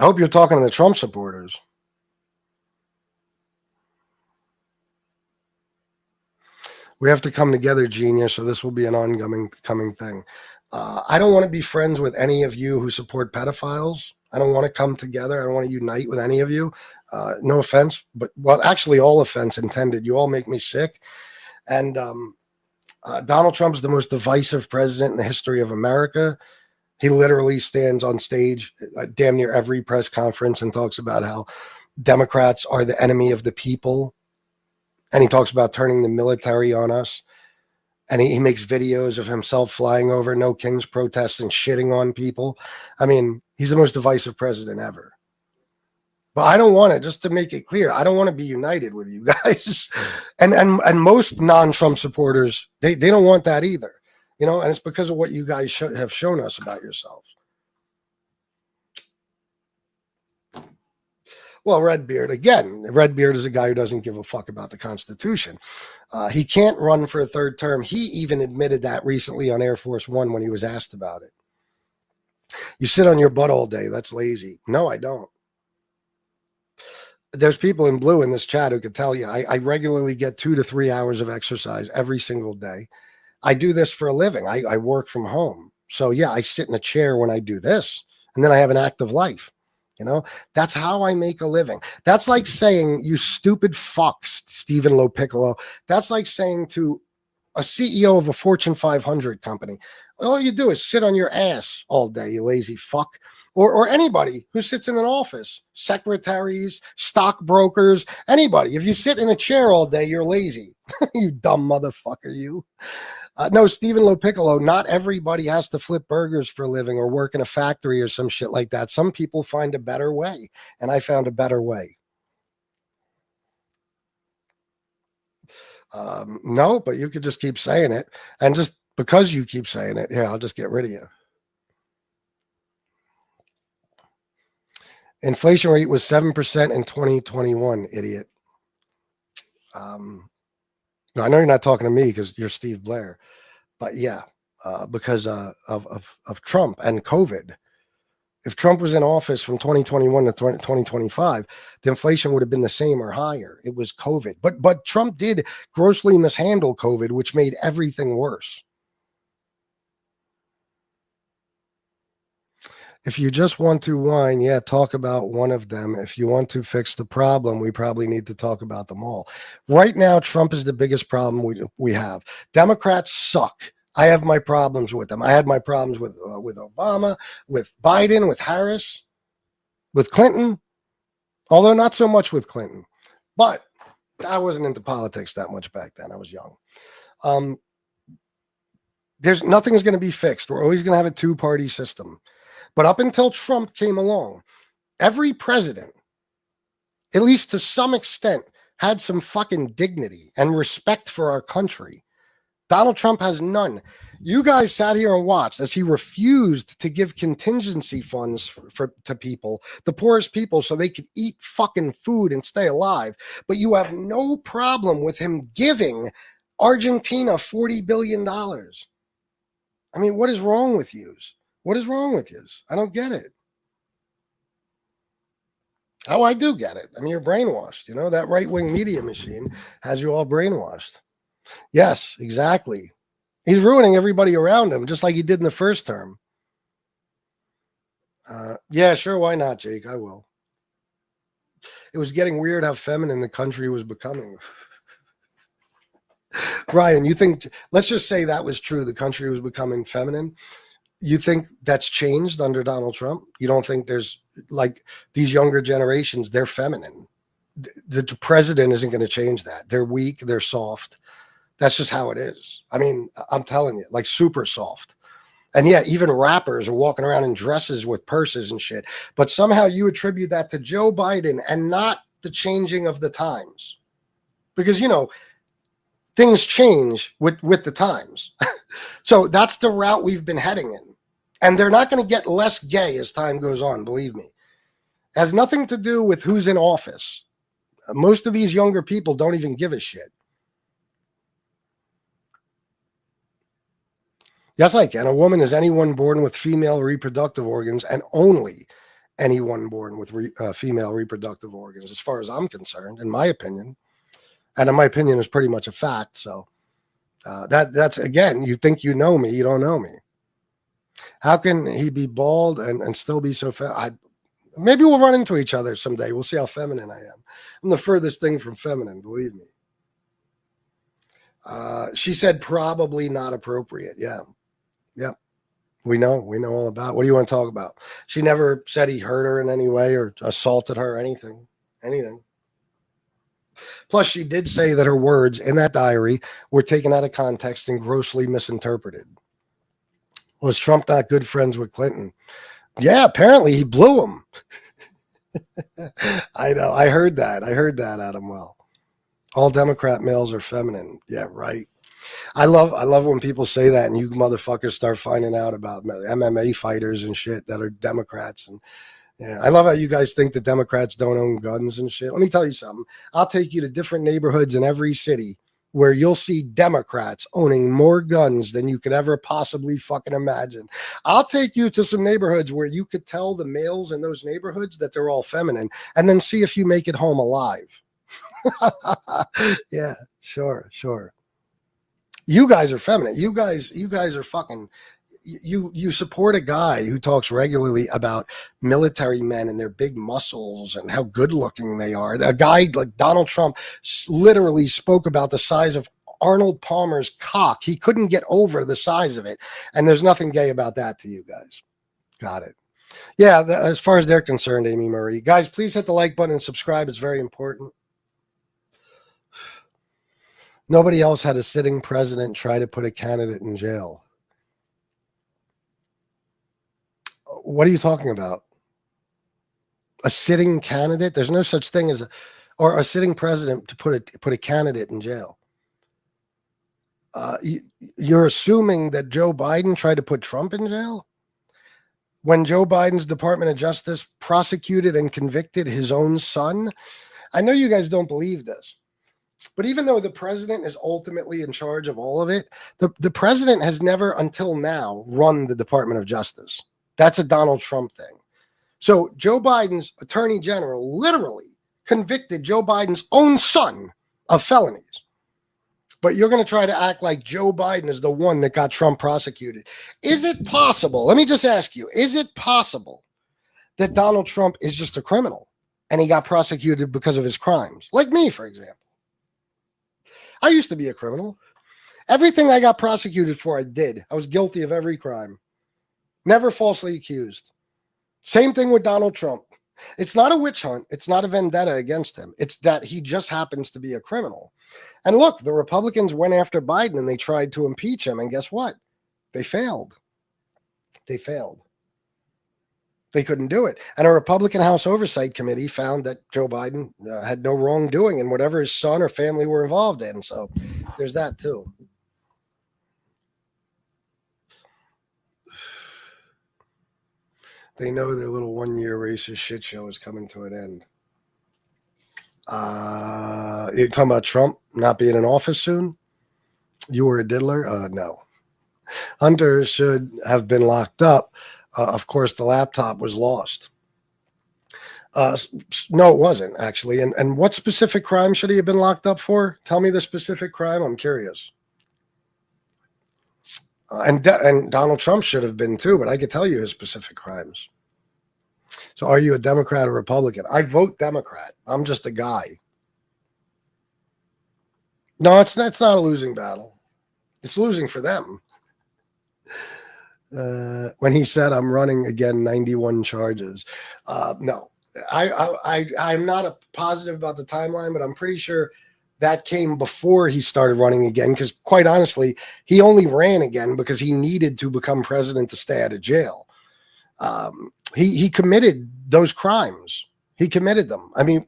I hope you're talking to the Trump supporters. We have to come together, genius, so this will be an ongoing thing. I don't want to be friends with any of you who support pedophiles. I don't want to come together. I don't want to unite with any of you. No offense, but, well, actually all offense intended. You all make me sick. And Donald Trump's the most divisive president in the history of America. He literally stands on stage damn near every press conference and talks about how Democrats are the enemy of the people. And he talks about turning the military on us. And he makes videos of himself flying over No Kings protests and shitting on people. I mean, he's the most divisive president ever. But I don't want it, just to make it clear, I don't want to be united with you guys. And most non-Trump supporters, they don't want that either. You know, and it's because of what you guys have shown us about yourselves. Well, Redbeard, again, Redbeard is a guy who doesn't give a fuck about the Constitution. He can't run for a third term. He even admitted that recently on Air Force One when he was asked about it. You sit on your butt all day. That's lazy. No, I don't. There's people in blue in this chat who could tell you I regularly get 2 to 3 hours of exercise every single day. I do this for a living. I work from home. So, yeah, I sit in a chair when I do this, and then I have an active life. You know, that's how I make a living. That's like saying, you stupid fuck, Stephen Lo Piccolo. That's like saying to a CEO of a Fortune 500 company, All you do is sit on your ass all day, you lazy fuck. Or anybody who sits in an office, secretaries, stockbrokers, anybody. If you sit in a chair all day, you're lazy. You dumb motherfucker, you. No, Stephen Lopiccolo, not everybody has to flip burgers for a living or work in a factory or some shit like that. Some people find a better way, and I found a better way. No, but you could just keep saying it. And just because you keep saying it, yeah, I'll just get rid of you. Inflation rate was 7% in 2021, idiot. I know you're not talking to me because you're Steve Blair, but yeah, because of Trump and COVID. If Trump was in office from 2021 to 2025, the inflation would have been the same or higher. It was COVID. But Trump did grossly mishandle COVID, which made everything worse. If you just want to whine, yeah, talk about one of them. If you want to fix the problem, we probably need to talk about them all. Right now, Trump is the biggest problem we have. Democrats suck. I have my problems with them. I had my problems with Obama, with Biden, with Harris, with Clinton, although not so much with Clinton. But I wasn't into politics that much back then. I was young. Nothing's going to be fixed. We're always going to have a two-party system. But up until Trump came along, every president, at least to some extent, had some fucking dignity and respect for our country. Donald Trump has none. You guys sat here and watched as he refused to give contingency funds to people, the poorest people, so they could eat fucking food and stay alive. But you have no problem with him giving Argentina $40 billion. I mean, what is wrong with you? What is wrong with you? I don't get it. Oh, I do get it. I mean, you're brainwashed. You know, that right-wing media machine has you all brainwashed. Yes, exactly. He's ruining everybody around him, just like he did in the first term. Yeah, sure. Why not, Jake? I will. It was getting weird how feminine the country was becoming. Ryan, you think, let's just say that was true. The country was becoming feminine. You think that's changed under Donald Trump? You don't think there's, like, these younger generations, they're feminine. The president isn't going to change that. They're weak. They're soft. That's just how it is. I mean, I'm telling you, like, super soft. And yeah, even rappers are walking around in dresses with purses and shit. But somehow you attribute that to Joe Biden and not the changing of the times. Because, you know, things change with the times. So that's the route we've been heading in. And they're not going to get less gay as time goes on, believe me. It has nothing to do with who's in office. Most of these younger people don't even give a shit. Yes, I can. A woman is anyone born with female reproductive organs, and only anyone born with female reproductive organs, as far as I'm concerned, in my opinion. And in my opinion is pretty much a fact. So that's, again, you think you know me, you don't know me. How can he be bald and still be so maybe we'll run into each other someday. We'll see how feminine I am. I'm the furthest thing from feminine, believe me. She said probably not appropriate. Yeah. We know all about it. What do you want to talk about? She never said he hurt her in any way or assaulted her or anything. Plus, she did say that her words in that diary were taken out of context and grossly misinterpreted. Was Trump not good friends with Clinton? Yeah, apparently he blew him. I know. I heard that, Adam. Well, all Democrat males are feminine. Yeah, right. I love when people say that and you motherfuckers start finding out about MMA fighters and shit that are Democrats. And yeah, I love how you guys think the Democrats don't own guns and shit. Let me tell you something. I'll take you to different neighborhoods in every city where you'll see Democrats owning more guns than you could ever possibly fucking imagine. I'll take you to some neighborhoods where you could tell the males in those neighborhoods that they're all feminine, and then see if you make it home alive. Yeah, sure. You guys are feminine. You guys are fucking, you support a guy who talks regularly about military men and their big muscles and how good looking they are. A guy like Donald Trump literally spoke about the size of Arnold Palmer's cock. He couldn't get over the size of it. And there's nothing gay about that to you guys. Got it. Yeah, as far as they're concerned, Amy Marie. Guys, please hit the like button and subscribe. It's very important. Nobody else had a sitting president try to put a candidate in jail. What are you talking about? A sitting candidate? There's no such thing as a sitting president to put a candidate in jail. You're assuming that Joe Biden tried to put Trump in jail? When Joe Biden's Department of Justice prosecuted and convicted his own son? I know you guys don't believe this. But even though the president is ultimately in charge of all of it, the president has never until now run the Department of Justice. That's a Donald Trump thing. So Joe Biden's attorney general literally convicted Joe Biden's own son of felonies. But you're going to try to act like Joe Biden is the one that got Trump prosecuted. Is it possible? Let me just ask you, is it possible that Donald Trump is just a criminal and he got prosecuted because of his crimes? Like me, for example. I used to be a criminal. Everything I got prosecuted for, I did. I was guilty of every crime. Never falsely accused. Same thing with Donald Trump. It's not a witch hunt. It's not a vendetta against him. It's that he just happens to be a criminal. And look, the Republicans went after Biden and they tried to impeach him. And guess what? They failed. They failed. They couldn't do it. And a Republican House Oversight Committee found that Joe Biden had no wrongdoing in whatever his son or family were involved in. So there's that too. They know their little one-year racist shit show is coming to an end. You're talking about Trump not being in office soon? You were a diddler? No. Hunter should have been locked up. Of course, the laptop was lost. No, it wasn't, actually. And what specific crime should he have been locked up for? Tell me the specific crime. I'm curious. And Donald Trump should have been, too, but I could tell you his specific crimes. So are you a Democrat or Republican? I vote Democrat. I'm just a guy. No, it's not a losing battle. It's losing for them. When he said, I'm running again 91 charges. No, I'm not positive about the timeline, but I'm pretty sure that came before he started running again, because quite honestly, he only ran again because he needed to become president to stay out of jail. He committed those crimes. He committed them. I mean,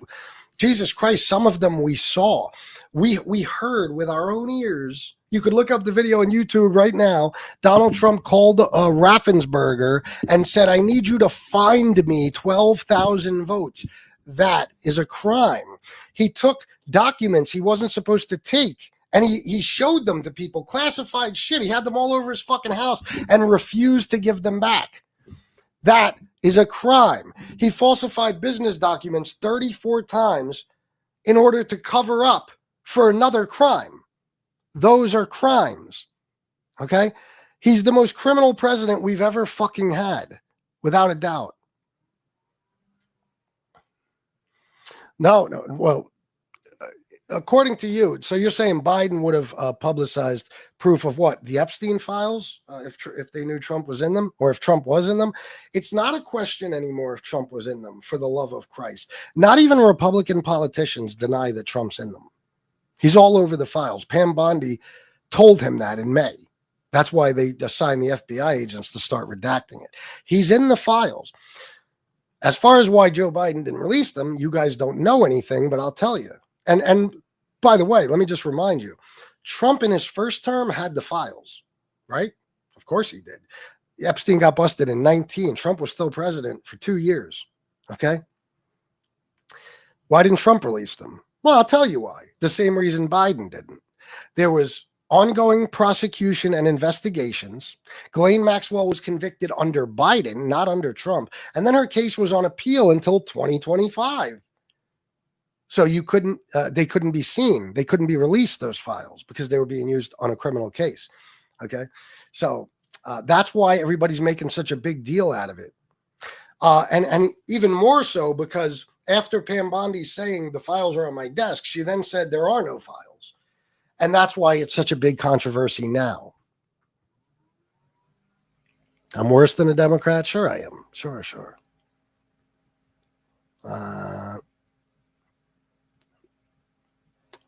Jesus Christ, some of them we saw. We heard with our own ears. You could look up the video on YouTube right now. Donald Trump called Raffensperger and said, I need you to find me 12,000 votes. That is a crime. He took documents he wasn't supposed to take, and he showed them to people, classified shit. He had them all over his fucking house and refused to give them back. That is a crime. He falsified business documents 34 times in order to cover up for another crime. Those are crimes. Okay? He's the most criminal president we've ever fucking had, without a doubt. No. Well, according to you, so you're saying Biden would have publicized proof of what? The Epstein files? If they knew Trump was in them, or if Trump was in them? It's not a question anymore if Trump was in them, for the love of Christ. Not even Republican politicians deny that Trump's in them. He's all over the files. Pam Bondi told him that in May. That's why they assigned the FBI agents to start redacting it. He's in the files. As far as why Joe Biden didn't release them, you guys don't know anything, but I'll tell you. And by the way, let me just remind you, Trump in his first term had the files, right? Of course he did. Epstein got busted in 19. Trump was still president for 2 years. Okay? Why didn't Trump release them? Well, I'll tell you why. The same reason Biden didn't. There was ongoing prosecution and investigations. Ghislaine Maxwell was convicted under Biden, not under Trump. And then her case was on appeal until 2025. So they couldn't be seen. They couldn't be released, those files, because they were being used on a criminal case. Okay. So that's why everybody's making such a big deal out of it. And even more so because after Pam Bondi saying the files are on my desk, she then said there are no files. And that's why it's such a big controversy now. I'm worse than a Democrat? Sure I am. Sure.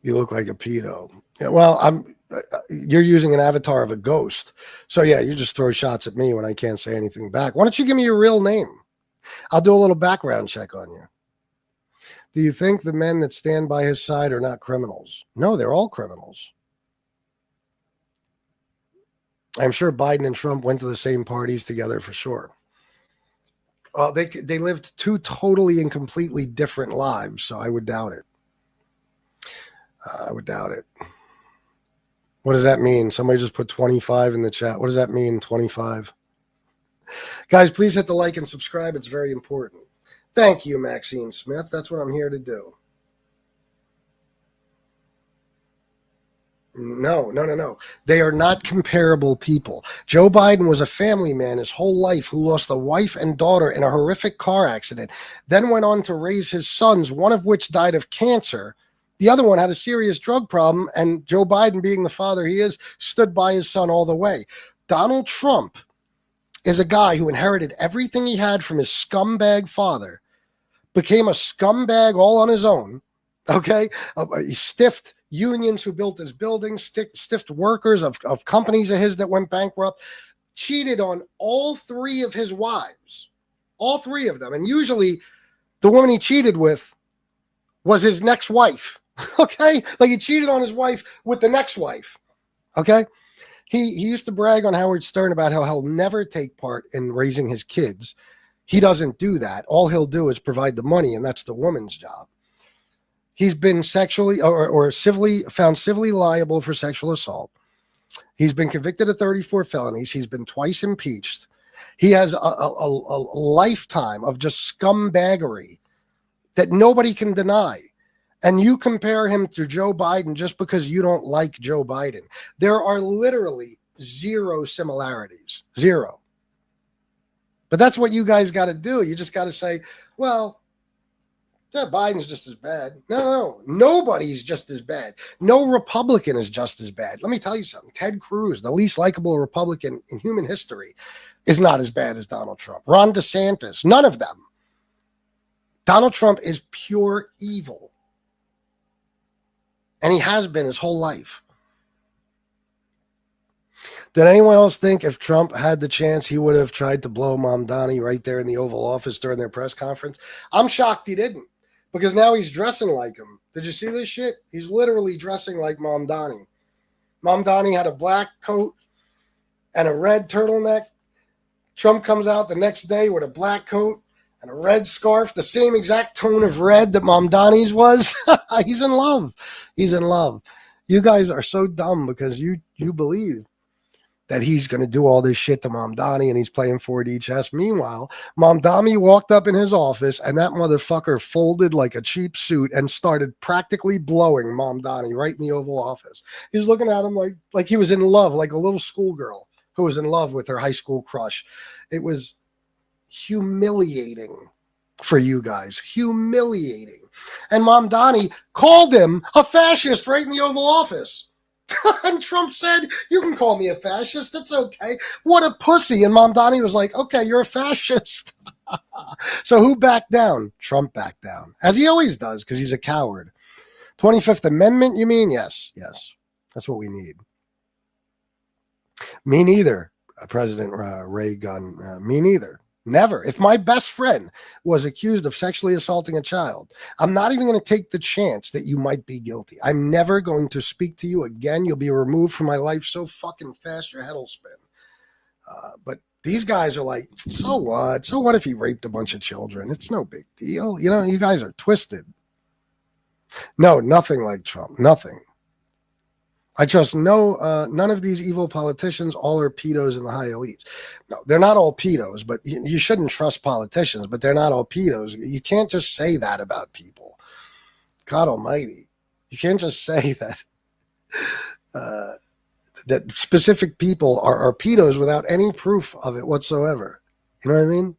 You look like a pedo. Yeah, well, you're using an avatar of a ghost. So yeah, you just throw shots at me when I can't say anything back. Why don't you give me your real name? I'll do a little background check on you. Do you think the men that stand by his side are not criminals? No, they're all criminals. I'm sure Biden and Trump went to the same parties together for sure. They lived two totally and completely different lives, so I would doubt it. What does that mean? Somebody just put 25 in the chat. What does that mean, 25? Guys, please hit the like and subscribe. It's very important. Thank you, Maxine Smith. That's what I'm here to do. No. They are not comparable people. Joe Biden was a family man his whole life who lost a wife and daughter in a horrific car accident, then went on to raise his sons, one of which died of cancer. The other one had a serious drug problem, and Joe Biden, being the father he is, stood by his son all the way. Donald Trump is a guy who inherited everything he had from his scumbag father, became a scumbag all on his own, okay? He stiffed unions who built his buildings, stiffed workers of companies of his that went bankrupt, cheated on all three of his wives, all three of them. And usually the woman he cheated with was his next wife, okay? Like he cheated on his wife with the next wife, okay? He used to brag on Howard Stern about how he'll never take part in raising his kids. He doesn't do that. All he'll do is provide the money, and that's the woman's job. He's been sexually or civilly found civilly liable for sexual assault. He's been convicted of 34 felonies. He's been twice impeached. He has a lifetime of just scumbaggery that nobody can deny. And you compare him to Joe Biden just because you don't like Joe Biden. There are literally zero similarities. Zero. But that's what you guys got to do. You just got to say, well, yeah, Biden's just as bad. No. Nobody's just as bad. No Republican is just as bad. Let me tell you something. Ted Cruz, the least likable Republican in human history, is not as bad as Donald Trump. Ron DeSantis, none of them. Donald Trump is pure evil. And he has been his whole life. Did anyone else think if Trump had the chance, he would have tried to blow Mamdani right there in the Oval Office during their press conference? I'm shocked he didn't, because now he's dressing like him. Did you see this shit? He's literally dressing like Mamdani. Mamdani had a black coat and a red turtleneck. Trump comes out the next day with a black coat and a red scarf, the same exact tone of red that Mamdani's was. He's in love. He's in love. You guys are so dumb because you believe that he's going to do all this shit to Mamdani and he's playing 4D chess. Meanwhile, Mamdani walked up in his office and that motherfucker folded like a cheap suit and started practically blowing Mamdani right in the Oval Office. He was looking at him like he was in love, like a little schoolgirl who was in love with her high school crush. It was humiliating for you guys. Humiliating. And Mamdani called him a fascist right in the Oval Office. And Trump said, you can call me a fascist. It's okay. What a pussy. And Mamdani was like, okay, you're a fascist. So who backed down? Trump backed down, as he always does, because he's a coward. 25th Amendment, you mean? Yes. That's what we need. Me neither, President Reagan. Me neither. Never. If my best friend was accused of sexually assaulting a child, I'm not even going to take the chance that you might be guilty. I'm never going to speak to you again. You'll be removed from my life so fucking fast your head will spin. But these guys are like, so what? So what if he raped a bunch of children? It's no big deal. You know, you guys are twisted. No, nothing like Trump. Nothing. I trust none of these evil politicians. All are pedos in the high elites. No, they're not all pedos, but you shouldn't trust politicians, but they're not all pedos. You can't just say that about people. God almighty. You can't just say that that specific people are pedos without any proof of it whatsoever. You know what I mean?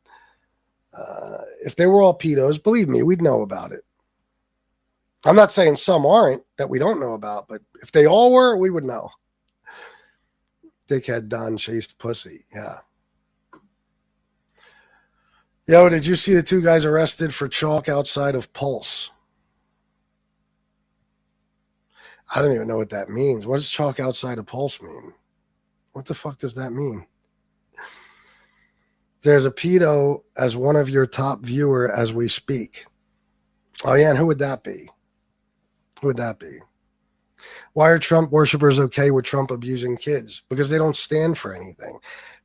If they were all pedos, believe me, we'd know about it. I'm not saying some aren't that we don't know about, but if they all were, we would know. Dickhead Don chased pussy. Yeah. Yo, did you see the 2 guys arrested for chalk outside of Pulse? I don't even know what that means. What does chalk outside of Pulse mean? What the fuck does that mean? There's a pedo as one of your top viewer as we speak. Oh, yeah, and who would that be? Who would that be? Why are Trump worshipers okay with Trump abusing kids? Because they don't stand for anything.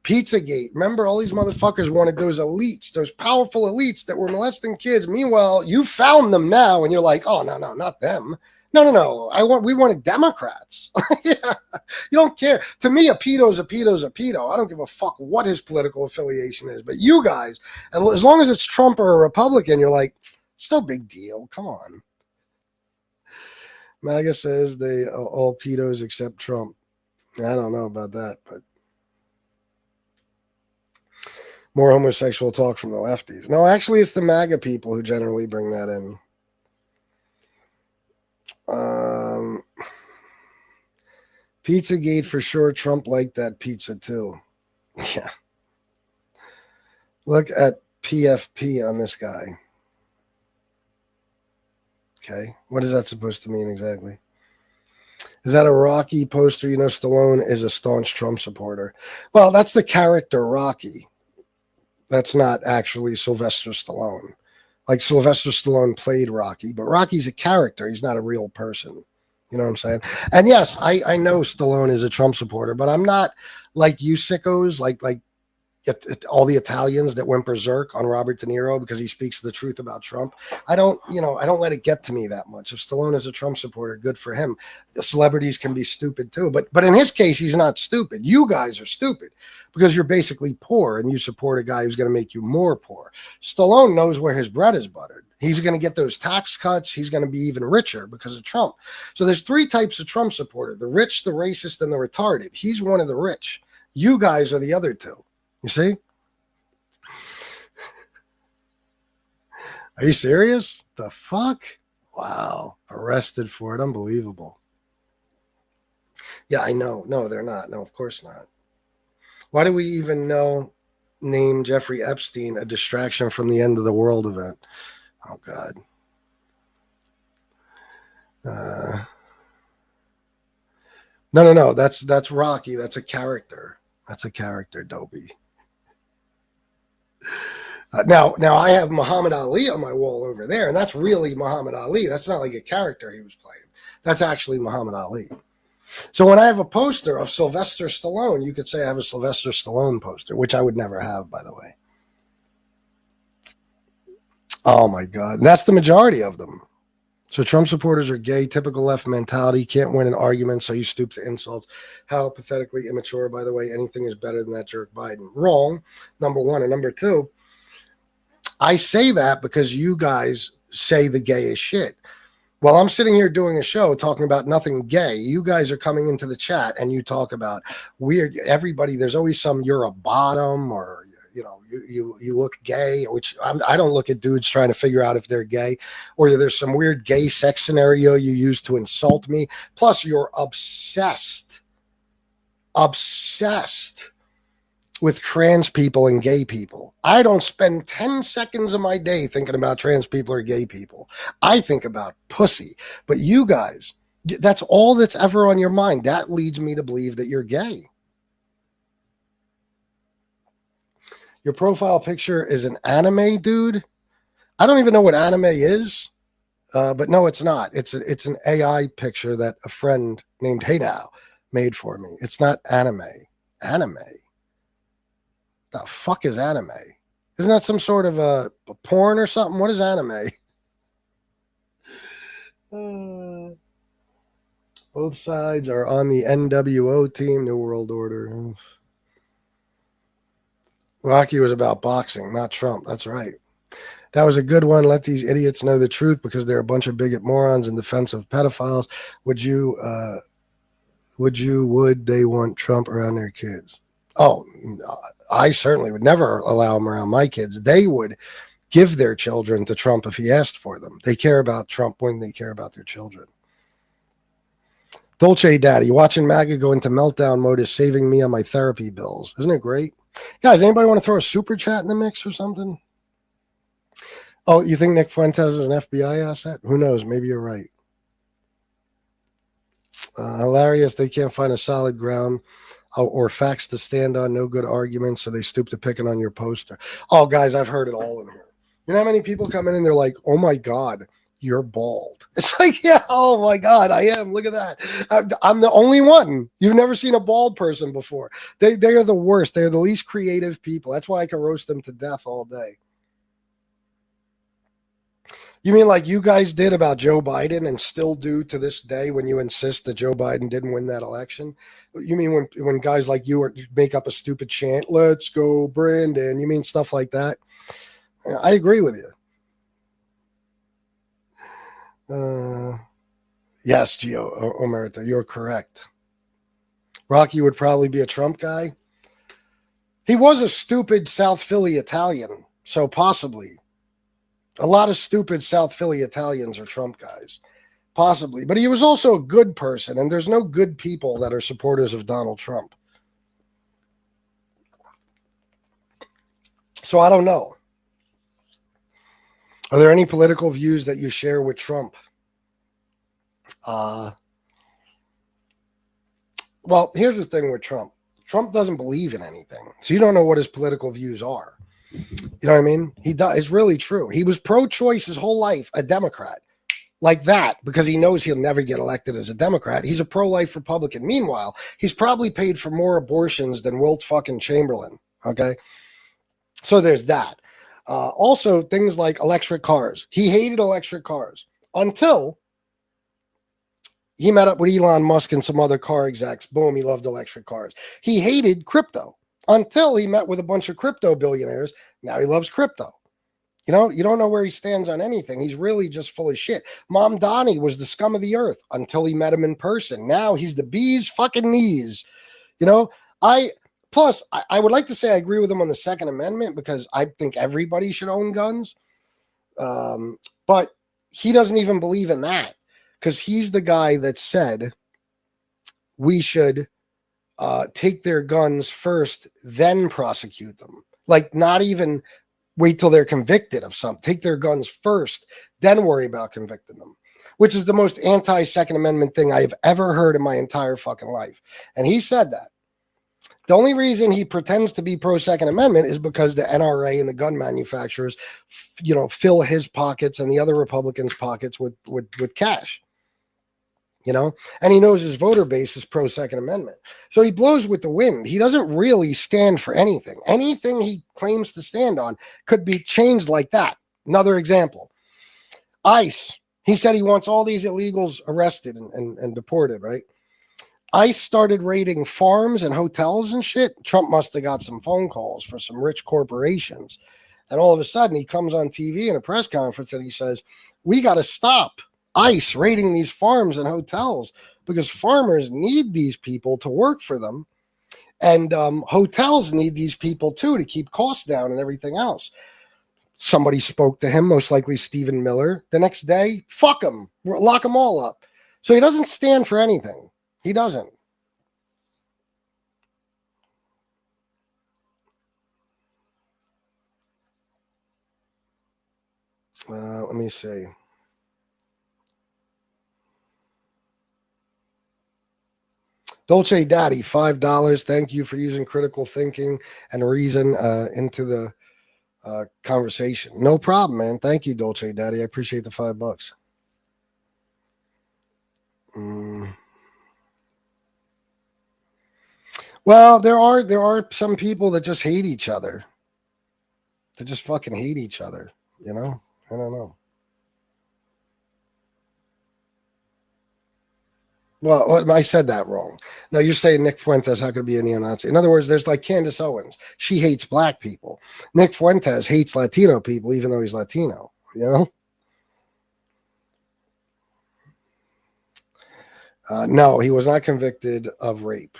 Pizzagate. Remember, all these motherfuckers wanted those elites, those powerful elites that were molesting kids. Meanwhile, you found them now, and you're like, oh, no, not them. No. We wanted Democrats. Yeah. You don't care. To me, a pedo is a pedo is a pedo. I don't give a fuck what his political affiliation is. But you guys, as long as it's Trump or a Republican, you're like, it's no big deal. Come on. MAGA says they are all pedos except Trump. I don't know about that, but more homosexual talk from the lefties. No, actually, it's the MAGA people who generally bring that in. Pizzagate for sure. Trump liked that pizza too. Yeah. Look at PFP on this guy. Okay. What is that supposed to mean exactly? Is that a Rocky poster? You know, Stallone is a staunch Trump supporter. Well, that's the character Rocky. That's not actually Sylvester Stallone. Like Sylvester Stallone played Rocky, but Rocky's a character. He's not a real person. You know what I'm saying? And yes, I know Stallone is a Trump supporter, but I'm not like you sickos, like all the Italians that went berserk on Robert De Niro because he speaks the truth about Trump. I don't let it get to me that much. If Stallone is a Trump supporter, good for him. The celebrities can be stupid too, but in his case, he's not stupid. You guys are stupid because you're basically poor and you support a guy who's going to make you more poor. Stallone knows where his bread is buttered. He's going to get those tax cuts. He's going to be even richer because of Trump. So there's 3 types of Trump supporter: the rich, the racist, and the retarded. He's one of the rich. You guys are the other 2. You see? Are you serious? The fuck? Wow. Arrested for it. Unbelievable. Yeah, I know. No, they're not. No, of course not. Why do we even name Jeffrey Epstein a distraction from the end of the world event? Oh, God. No. That's Rocky. That's a character. That's a character, Dobie. Now I have Muhammad Ali on my wall over there, and that's really Muhammad Ali. That's not like a character he was playing. That's actually Muhammad Ali. So when I have a poster of Sylvester Stallone, you could say I have a Sylvester Stallone poster, which I would never have, by the way. Oh, my God. And that's the majority of them. So Trump supporters are gay, typical left mentality, can't win an argument, so you stoop to insults. How pathetically immature, by the way. Anything is better than that jerk Biden. Wrong, number 1. And number 2, I say that because you guys say the gayest shit. While I'm sitting here doing a show talking about nothing gay, you guys are coming into the chat and you talk about weird. Everybody, there's always some you're a bottom or you look gay, which I don't look at dudes trying to figure out if they're gay, or there's some weird gay sex scenario you use to insult me. Plus, you're obsessed with trans people and gay people. I don't spend 10 seconds of my day thinking about trans people or gay people. I think about pussy. But you guys, that's all that's ever on your mind. That leads me to believe that you're gay. Your profile picture is an anime, dude. I don't even know what anime is, but no, it's not. It's an AI picture that a friend named Hey Now made for me. It's not anime. Anime? The fuck is anime? Isn't that some sort of a porn or something? What is anime? Both sides are on the NWO team, New World Order. Rocky was about boxing, not Trump. That's right. That was a good one. Let these idiots know the truth because they're a bunch of bigot morons in defense of pedophiles. Would they want Trump around their kids? Oh, I certainly would never allow them around my kids. They would give their children to Trump if he asked for them. They care about Trump when they care about their children. Dolce Daddy, watching MAGA go into meltdown mode is saving me on my therapy bills. Isn't it great? Guys, anybody want to throw a super chat in the mix or something? Oh, you think Nick Fuentes is an FBI asset? Who knows? Maybe you're right. Hilarious. They can't find a solid ground or facts to stand on. No good arguments, so they stoop to picking on your poster. Oh, guys, I've heard it all in here. You know how many people come in and they're like, oh, my God, you're bald. It's like, yeah, oh, my God, I am. Look at that. I'm the only one. You've never seen a bald person before. They are the worst. They're the least creative people. That's why I can roast them to death all day. You mean like you guys did about Joe Biden and still do to this day when you insist that Joe Biden didn't win that election? You mean when guys like you make up a stupid chant, let's go, Brandon? You mean stuff like that? I agree with you. Yes, Gio Omerta, you're correct. Rocky would probably be a Trump guy. He was a stupid South Philly Italian, so possibly. A lot of stupid South Philly Italians are Trump guys, possibly. But he was also a good person, and there's no good people that are supporters of Donald Trump. So I don't know. Are there any political views that you share with Trump? Well, here's the thing with Trump. Trump doesn't believe in anything, so you don't know what his political views are. You know what I mean? He does. It's really true. He was pro-choice his whole life, a Democrat. Like that, because he knows he'll never get elected as a Democrat. He's a pro-life Republican. Meanwhile, he's probably paid for more abortions than Wilt fucking Chamberlain. Okay? So there's that. Also, things like electric cars. He hated electric cars until he met up with Elon Musk and some other car execs. Boom, he loved electric cars. He hated crypto until he met with a bunch of crypto billionaires. Now he loves crypto. You know, you don't know where he stands on anything. He's really just full of shit. Mom Donnie was the scum of the earth until he met him in person. Now he's the bee's fucking knees. You know, I would like to say I agree with him on the Second Amendment because I think everybody should own guns. But he doesn't even believe in that because he's the guy that said we should take their guns first, then prosecute them. Like not even wait till they're convicted of something. Take their guns first, then worry about convicting them, which is the most anti-Second Amendment thing I have ever heard in my entire fucking life. And he said that. The only reason he pretends to be pro-Second Amendment is because the NRA and the gun manufacturers, fill his pockets and the other Republicans' pockets with cash. And he knows his voter base is pro-Second Amendment. So he blows with the wind. He doesn't really stand for anything. Anything he claims to stand on could be changed like that. Another example, ICE. He said he wants all these illegals arrested and deported, right? ICE started raiding farms and hotels and shit. Trump must have got some phone calls for some rich corporations. And all of a sudden he comes on TV in a press conference and he says, we got to stop ICE raiding these farms and hotels because farmers need these people to work for them. And hotels need these people too to keep costs down and everything else. Somebody spoke to him, most likely Stephen Miller. The next day, fuck him, lock them all up. So he doesn't stand for anything. He doesn't. Let me see. Dolce Daddy, $5. Thank you for using critical thinking and reason into the conversation. No problem, man. Thank you, Dolce Daddy. I appreciate the $5. Well, there are some people that just hate each other. They just fucking hate each other, I don't know. Well, I said that wrong. No, you're saying Nick Fuentes, how could it be a neo-Nazi? In other words, there's like Candace Owens. She hates black people. Nick Fuentes hates Latino people, even though he's Latino, No, he was not convicted of rape.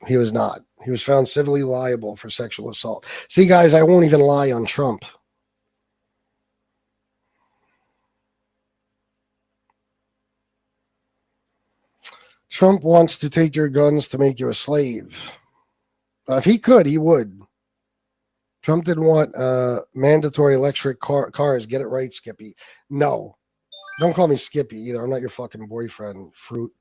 He was not. He was found civilly liable for sexual assault. See, guys, I won't even lie on Trump. Trump wants to take your guns to make you a slave. If he could, he would. Trump didn't want mandatory electric cars. Get it right, Skippy. No. Don't call me Skippy either. I'm not your fucking boyfriend, fruit.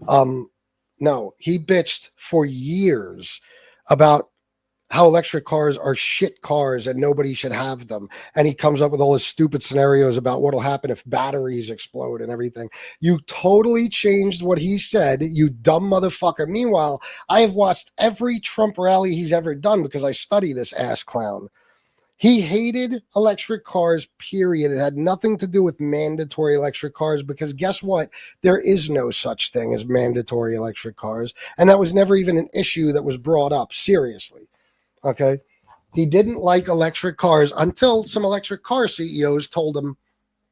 No, he bitched for years about how electric cars are shit cars and nobody should have them. And he comes up with all his stupid scenarios about what'll happen if batteries explode and everything. You totally changed what he said, you dumb motherfucker. Meanwhile, I have watched every Trump rally he's ever done because I study this ass clown. He hated electric cars, period. It had nothing to do with mandatory electric cars because guess what? There is no such thing as mandatory electric cars. And that was never even an issue that was brought up, seriously. Okay? He didn't like electric cars until some electric car CEOs told him,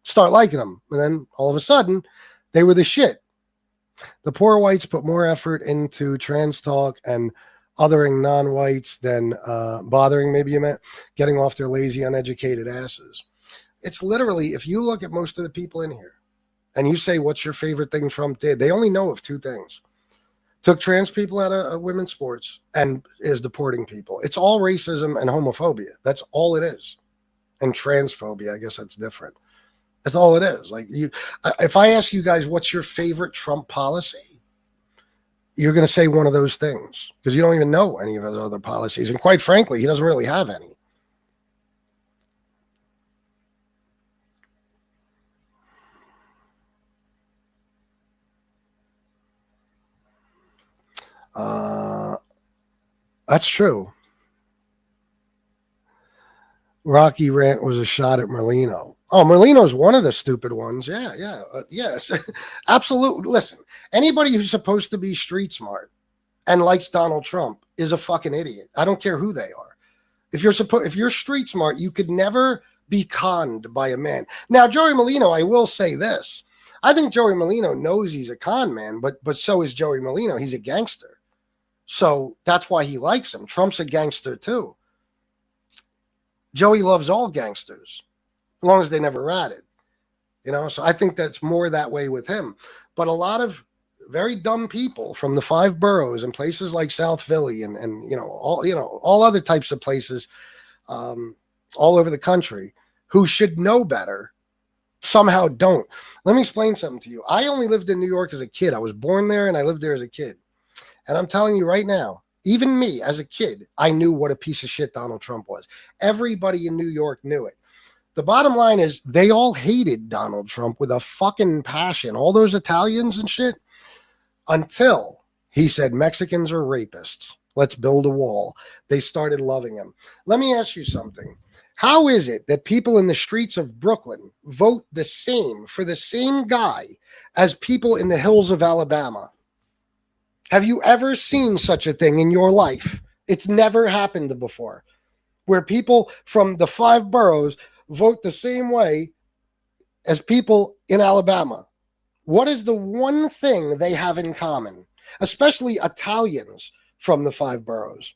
start liking them. And then all of a sudden, they were the shit. The poor whites put more effort into trans talk and othering non-whites than bothering, maybe you meant, getting off their lazy, uneducated asses. It's literally, if you look at most of the people in here and you say, what's your favorite thing Trump did? They only know of two things. Took trans people out of women's sports and is deporting people. It's all racism and homophobia. That's all it is. And transphobia, I guess that's different. That's all it is. Like, if I ask you guys, what's your favorite Trump policy? You're going to say one of those things because you don't even know any of his other policies. And quite frankly, he doesn't really have any. That's true. Rocky rant was a shot at Merlino. Oh, Merlino's one of the stupid ones. Yeah. Yes, absolutely. Listen, anybody who's supposed to be street smart and likes Donald Trump is a fucking idiot. I don't care who they are. If you're street smart, you could never be conned by a man. Now, Joey Merlino, I will say this. I think Joey Merlino knows he's a con man, but so is Joey Merlino. He's a gangster. So that's why he likes him. Trump's a gangster too. Joey loves all gangsters, as long as they never ratted. So I think that's more that way with him. But a lot of very dumb people from the 5 boroughs and places like South Philly and all other types of places all over the country who should know better somehow don't. Let me explain something to you. I only lived in New York as a kid. I was born there and I lived there as a kid. And I'm telling you right now, even me as a kid, I knew what a piece of shit Donald Trump was. Everybody in New York knew it. The bottom line is they all hated Donald Trump with a fucking passion. All those Italians and shit. Until he said Mexicans are rapists. Let's build a wall. They started loving him. Let me ask you something. How is it that people in the streets of Brooklyn vote the same for the same guy as people in the hills of Alabama? Have you ever seen such a thing in your life? It's never happened before, where people from the 5 boroughs vote the same way as people in Alabama. What is the one thing they have in common, especially Italians from the 5 boroughs?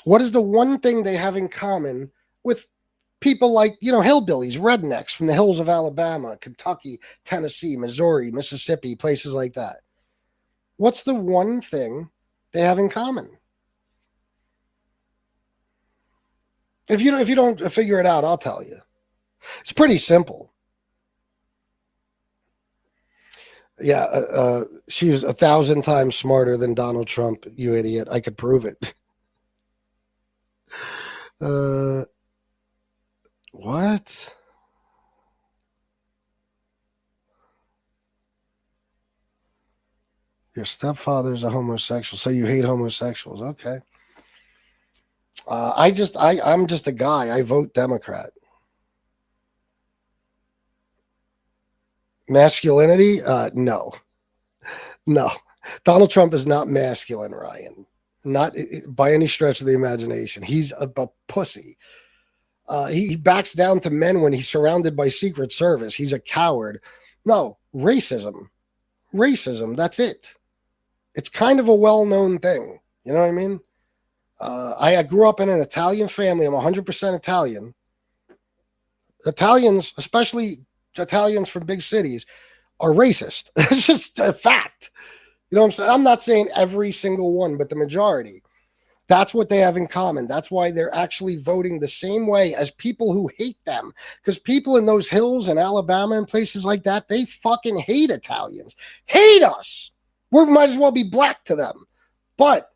What is the one thing they have in common with people like, hillbillies, rednecks from the hills of Alabama, Kentucky, Tennessee, Missouri, Mississippi, places like that? What's the one thing they have in common? If you don't figure it out, I'll tell you. It's pretty simple. Yeah, she was 1,000 times smarter than Donald Trump, you idiot. I could prove it. What? Your stepfather's a homosexual, so you hate homosexuals. Okay. I'm just a guy. I vote Democrat. Masculinity? No. Donald Trump is not masculine, Ryan. Not by any stretch of the imagination. He's a pussy. He backs down to men when he's surrounded by Secret Service. He's a coward. No, racism. That's it. It's kind of a well-known thing. You know what I mean? I grew up in an Italian family. I'm 100% Italian. Italians, especially Italians from big cities, are racist. It's just a fact. You know what I'm saying? I'm not saying every single one, but the majority. That's what they have in common. That's why they're actually voting the same way as people who hate them. Because people in those hills in Alabama and places like that, they fucking hate Italians. Hate us. We might as well be black to them. But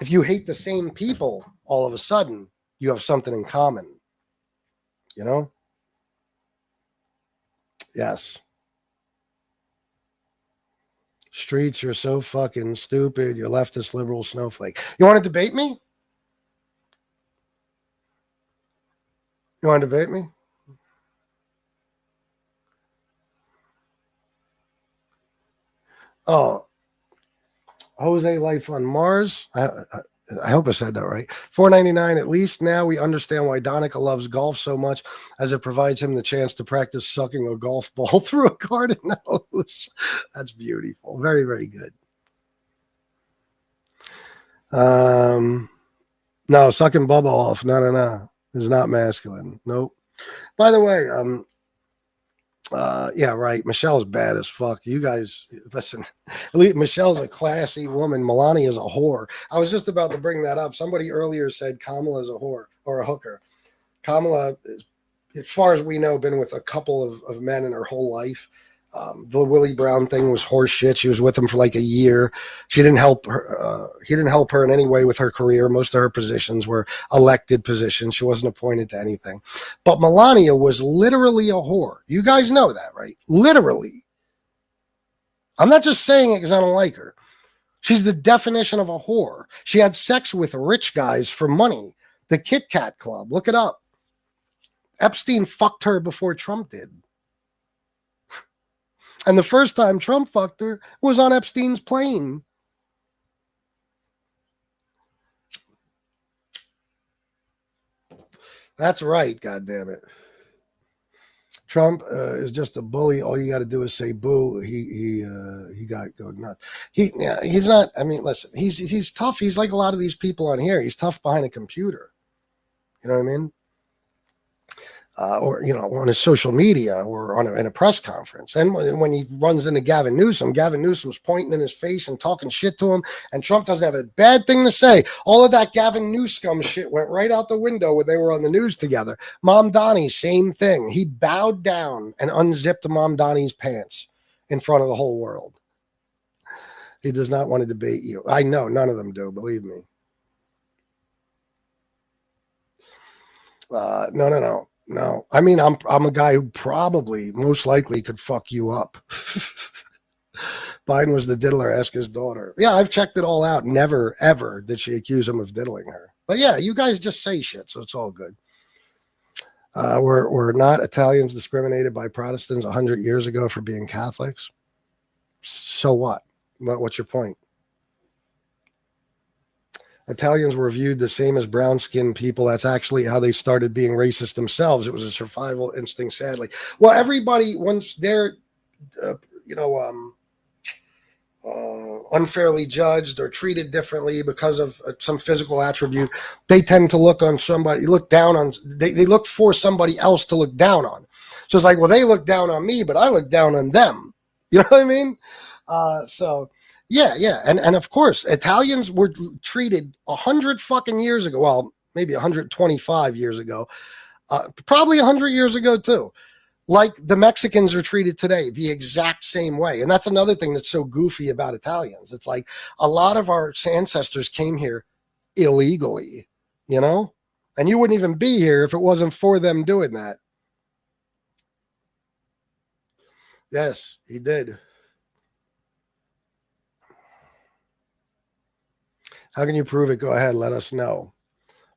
if you hate the same people, all of a sudden, you have something in common. You know? Yes. Streets, you're so fucking stupid. You're leftist liberal snowflake. You want to debate me? You want to debate me? Oh, Jose Life on Mars. I hope I said that right. $4.99. At least now we understand why Donica loves golf so much, as it provides him the chance to practice sucking a golf ball through a garden hose. That's beautiful. Very, very good. No, sucking bubble off. No. Is not masculine. Nope. By the way, yeah, right. Michelle's bad as fuck. You guys, listen. Michelle's a classy woman. Melania's a whore. I was just about to bring that up. Somebody earlier said Kamala's a whore or a hooker. Kamala, as far as we know, been with a couple of men in her whole life. The Willie Brown thing was horse shit. She was with him for like a year. She didn't help her. He didn't help her in any way with her career. Most of her positions were elected positions. She wasn't appointed to anything. But Melania was literally a whore. You guys know that, right? Literally. I'm not just saying it because I don't like her. She's the definition of a whore. She had sex with rich guys for money. The Kit Kat Club. Look it up. Epstein fucked her before Trump did. And the first time Trump fucked her was on Epstein's plane. That's right, goddammit. Trump is just a bully. All you got to do is say boo. He got go nuts. He's not. I mean, listen. He's tough. He's like a lot of these people on here. He's tough behind a computer. You know what I mean? Or, you know, on his social media or in a press conference. And when he runs into Gavin Newsom's pointing in his face and talking shit to him, and Trump doesn't have a bad thing to say. All of that Gavin Newsom shit went right out the window when they were on the news together. Mom Donnie, same thing. He bowed down and unzipped Mom Donnie's pants in front of the whole world. He does not want to debate you. I know, none of them do, believe me. No. I mean, I'm a guy who probably, most likely, could fuck you up. Biden was the diddler. Ask his daughter. Yeah, I've checked it all out. Never, ever did she accuse him of diddling her. But yeah, you guys just say shit, so it's all good. We're not Italians discriminated by Protestants 100 years ago for being Catholics. So what? What's your point? Italians were viewed the same as brown-skinned people. That's actually how they started being racist themselves. It was a survival instinct, sadly. Well, everybody, once they're, unfairly judged or treated differently because of some physical attribute, they tend to look on somebody, they look for somebody else to look down on. So it's like, well, they look down on me, but I look down on them. You know what I mean? Yeah. And of course, Italians were treated 100 fucking years ago. Well, maybe 125 years ago, probably 100 years ago too. Like the Mexicans are treated today the exact same way. And that's another thing that's so goofy about Italians. It's like a lot of our ancestors came here illegally, you know, and you wouldn't even be here if it wasn't for them doing that. Yes, he did. How can you prove it? Go ahead. Let us know.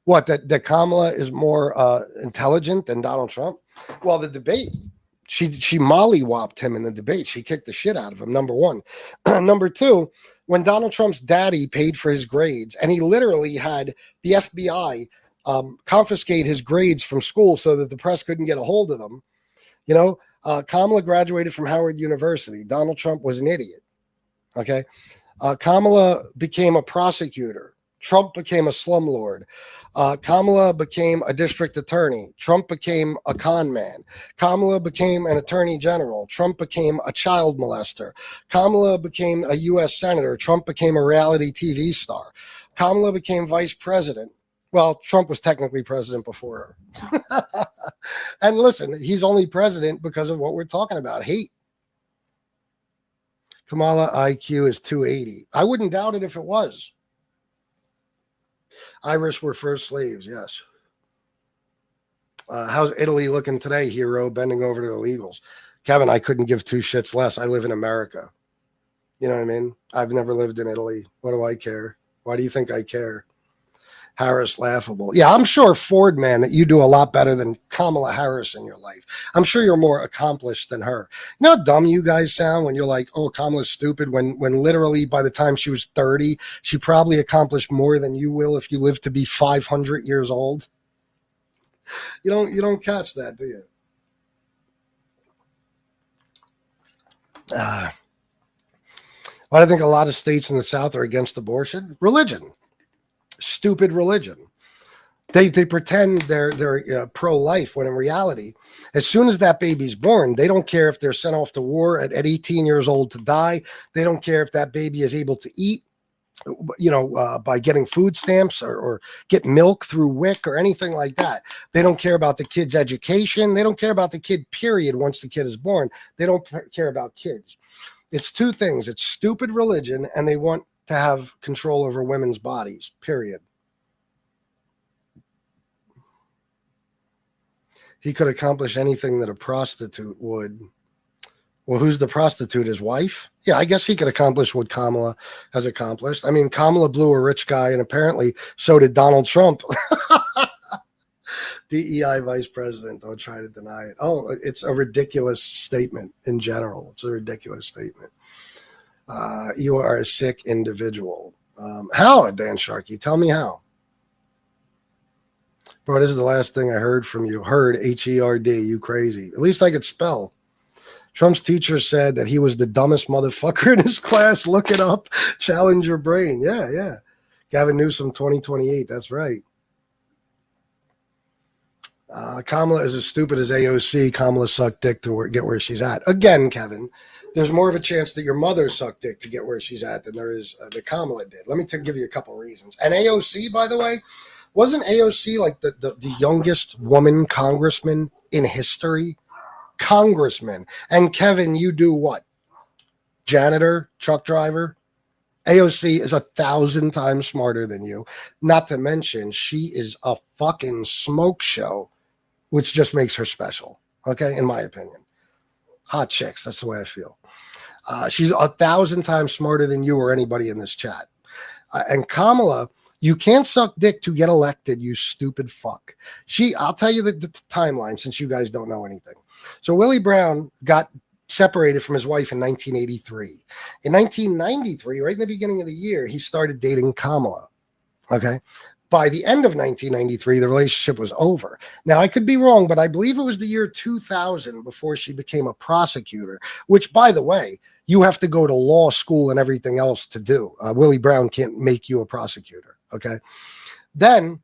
What, that Kamala is more intelligent than Donald Trump? Well, the debate, she mollywopped him in the debate. She kicked the shit out of him, number one. Number two, when Donald Trump's daddy paid for his grades, and he literally had the FBI confiscate his grades from school so that the press couldn't get a hold of them. You know, Kamala graduated from Howard University. Donald Trump was an idiot. Okay. Kamala became a prosecutor Trump became a slumlord. Kamala became a district attorney. Trump became a con man. Kamala became an attorney general. Trump became a child molester. Kamala became a U.S. senator. Trump became a reality TV star. Kamala became vice president. Well, Trump was technically president before her. And listen, he's only president because of what we're talking about, hate. Kamala IQ is 280. I wouldn't doubt it if it was. Irish were first slaves, yes. How's Italy looking today, hero, bending over to illegals? Kevin, I couldn't give two shits less. I live in America. You know what I mean? I've never lived in Italy. What do I care? Why do you think I care? Harris, laughable. Yeah, I'm sure, Ford, man, that you do a lot better than Kamala Harris in your life. I'm sure you're more accomplished than her. You know how dumb you guys sound when you're like, oh, Kamala's stupid, when literally by the time she was 30, she probably accomplished more than you will if you live to be 500 years old. You don't catch that, do you? Why do I think a lot of states in the South are against abortion? Religion. Stupid religion. They pretend they're pro-life when in reality, as soon as that baby's born, they don't care if they're sent off to war at 18 years old to die. They don't care if that baby is able to eat, by getting food stamps or get milk through WIC or anything like that. They don't care about the kid's education. They don't care about the kid, period. Once the kid is born, they don't care about kids. It's two things. It's stupid religion, and they want to have control over women's bodies, period. He could accomplish anything that a prostitute would. Well, who's the prostitute? His wife? Yeah, I guess he could accomplish what Kamala has accomplished. I mean, Kamala blew a rich guy, and apparently so did Donald Trump. DEI vice president. Don't try to deny it. Oh, it's a ridiculous statement in general. It's a ridiculous statement. You are a sick individual. How, Dan Sharkey? Tell me how. Bro, this is the last thing I heard from you. Heard, H-E-R-D, you crazy. At least I could spell. Trump's teacher said that he was the dumbest motherfucker in his class. Look it up. Challenge your brain. Yeah. Gavin Newsom, 2028. That's right. Kamala is as stupid as AOC. Kamala sucked dick to get where she's at. Again, Kevin, there's more of a chance that your mother sucked dick to get where she's at than there is that Kamala did. Let me give you a couple reasons. And AOC, by the way, wasn't AOC like the youngest woman congressman in history? Congressman. And Kevin, you do what? Janitor, truck driver? AOC is 1,000 times smarter than you. Not to mention, she is a fucking smoke show, which just makes her special. Okay, in my opinion. Hot chicks, that's the way I feel. She's 1,000 times smarter than you or anybody in this chat. And Kamala, you can't suck dick to get elected, you stupid fuck. I'll tell you the timeline since you guys don't know anything. So Willie Brown got separated from his wife in 1983. In 1993, right in the beginning of the year, he started dating Kamala. Okay. By the end of 1993, the relationship was over. Now, I could be wrong, but I believe it was the year 2000 before she became a prosecutor, which, by the way, you have to go to law school and everything else to do. Willie Brown can't make you a prosecutor. Okay. Then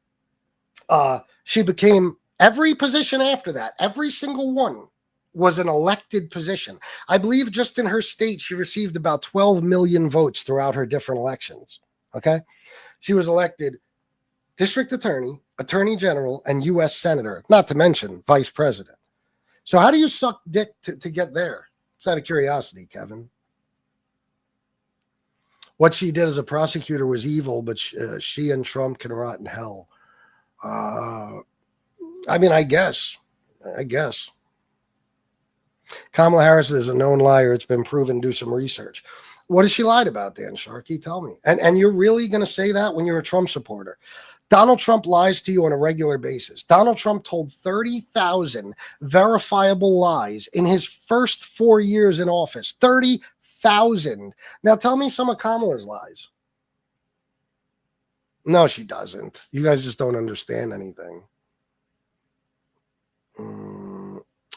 she became every position after that, every single one was an elected position. I believe just in her state, she received about 12 million votes throughout her different elections. Okay. She was elected district attorney, attorney general, and U.S. senator, not to mention vice president. So how do you suck dick to get there? It's out of curiosity, Kevin. What she did as a prosecutor was evil, but she and Trump can rot in hell. I mean, I guess. Kamala Harris is a known liar. It's been proven. Do some research. What has she lied about, Dan Sharkey? Tell me. And you're really going to say that when you're a Trump supporter? Donald Trump lies to you on a regular basis. Donald Trump told 30,000 verifiable lies in his first 4 years in office. 30,000. Now tell me some of Kamala's lies. No, she doesn't. You guys just don't understand anything.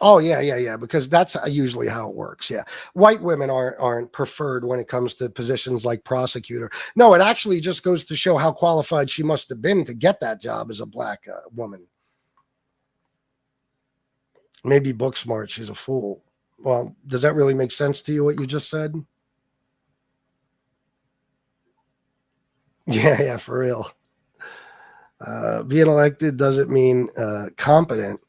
Oh yeah. Because that's usually how it works. Yeah, white women aren't preferred when it comes to positions like prosecutor. No, it actually just goes to show how qualified she must have been to get that job as a black woman. Maybe book smart. She's a fool. Well, does that really make sense to you? What you just said? Yeah, for real. Being elected doesn't mean competent.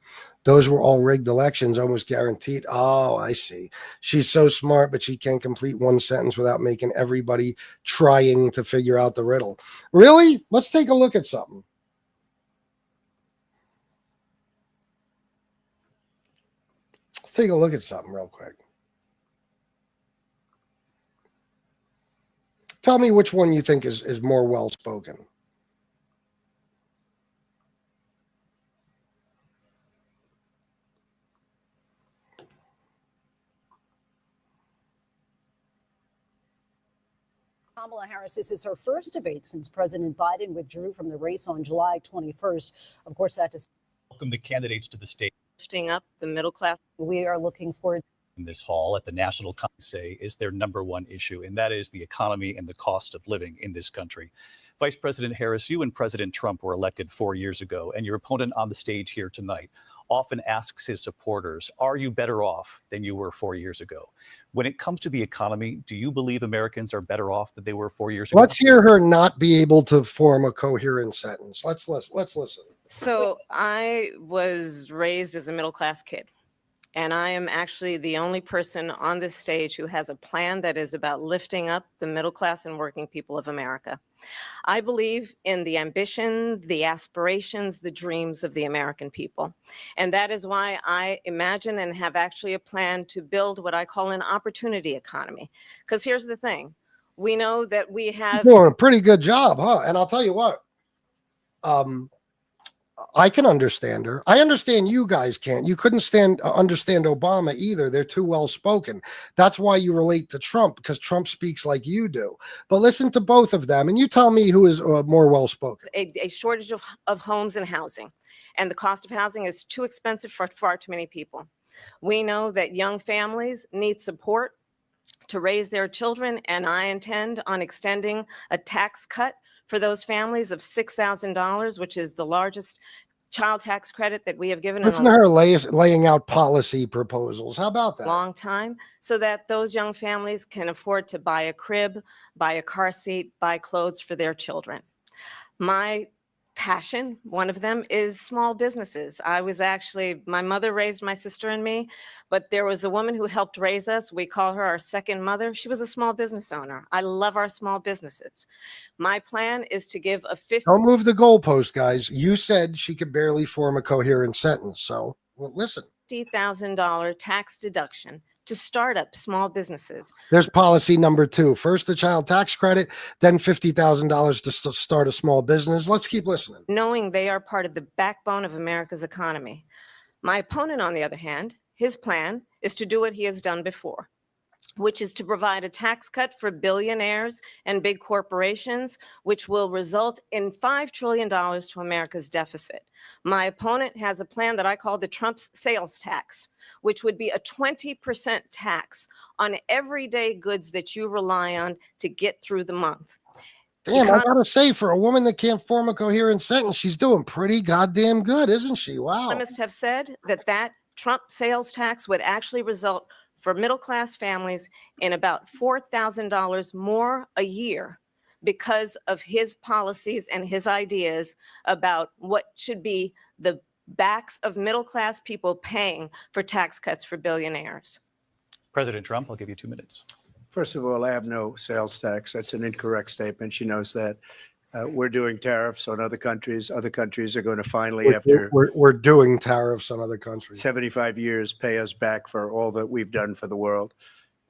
Those were all rigged elections, almost guaranteed. Oh, I see. She's so smart, but she can't complete one sentence without making everybody trying to figure out the riddle. Really? Let's take a look at something. Let's take a look at something real quick. Tell me which one you think is more well-spoken. Kamala Harris, this is her first debate since President Biden withdrew from the race on July 21st. Of course, that is welcome the candidates to the stage. lifting up the middle class. We are looking forward In this hall at the National Congress say is their number one issue, and that is the economy and the cost of living in this country. Vice President Harris, you and President Trump were elected 4 years ago, and your opponent on the stage here tonight often asks his supporters, are you better off than you were 4 years ago? When it comes to the economy, do you believe Americans are better off than they were 4 years ago? Let's hear her not be able to form a coherent sentence. Let's listen. So I was raised as a middle class kid, and I am actually the only person on this stage who has a plan that is about lifting up the middle class and working people of America. I believe in the ambition, the aspirations, the dreams of the American people. And that is why I imagine and have actually a plan to build what I call an opportunity economy. Because here's the thing. We know that we have... You're doing a pretty good job, huh? And I'll tell you what. I can understand her. I understand you guys can't. You couldn't understand Obama either. They're too well spoken. That's why you relate to Trump, because Trump speaks like you do. But listen to both of them, and you tell me who is more well spoken. A shortage of homes and housing, and the cost of housing is too expensive for far too many people. We know that young families need support to raise their children, and I intend on extending a tax cut for those families of $6,000, which is the largest child tax credit that we have given Listen to her laying out policy proposals. How about that? Long time, so that those young families can afford to buy a crib, buy a car seat, buy clothes for their children. My passion, one of them, is small businesses. My mother raised my sister and me, but there was a woman who helped raise us. We call her our second mother. She was a small business owner. I love our small businesses. My plan is to give a 50... Don't move the goalpost, guys. You said she could barely form a coherent sentence. So, well, listen. $50,000 tax deduction to start up small businesses. There's policy number 2. First, the child tax credit, then $50,000 to start a small business. Let's keep listening. Knowing they are part of the backbone of America's economy. My opponent, on the other hand, his plan is to do what he has done before, which is to provide a tax cut for billionaires and big corporations, which will result in $5 trillion to America's deficit. My opponent has a plan that I call the Trump's sales tax, which would be a 20% tax on everyday goods that you rely on to get through the month. Damn, I gotta say, for a woman that can't form a coherent sentence, she's doing pretty goddamn good, isn't she? Wow. Economists have said that Trump sales tax would actually result for middle-class families in about $4,000 more a year because of his policies and his ideas about what should be the backs of middle-class people paying for tax cuts for billionaires. President Trump, I'll give you 2 minutes. First of all, I have no sales tax. That's an incorrect statement. She knows that. We're doing tariffs on other countries. Other countries are going to finally, we're doing tariffs on other countries. 75 years, pay us back for all that we've done for the world.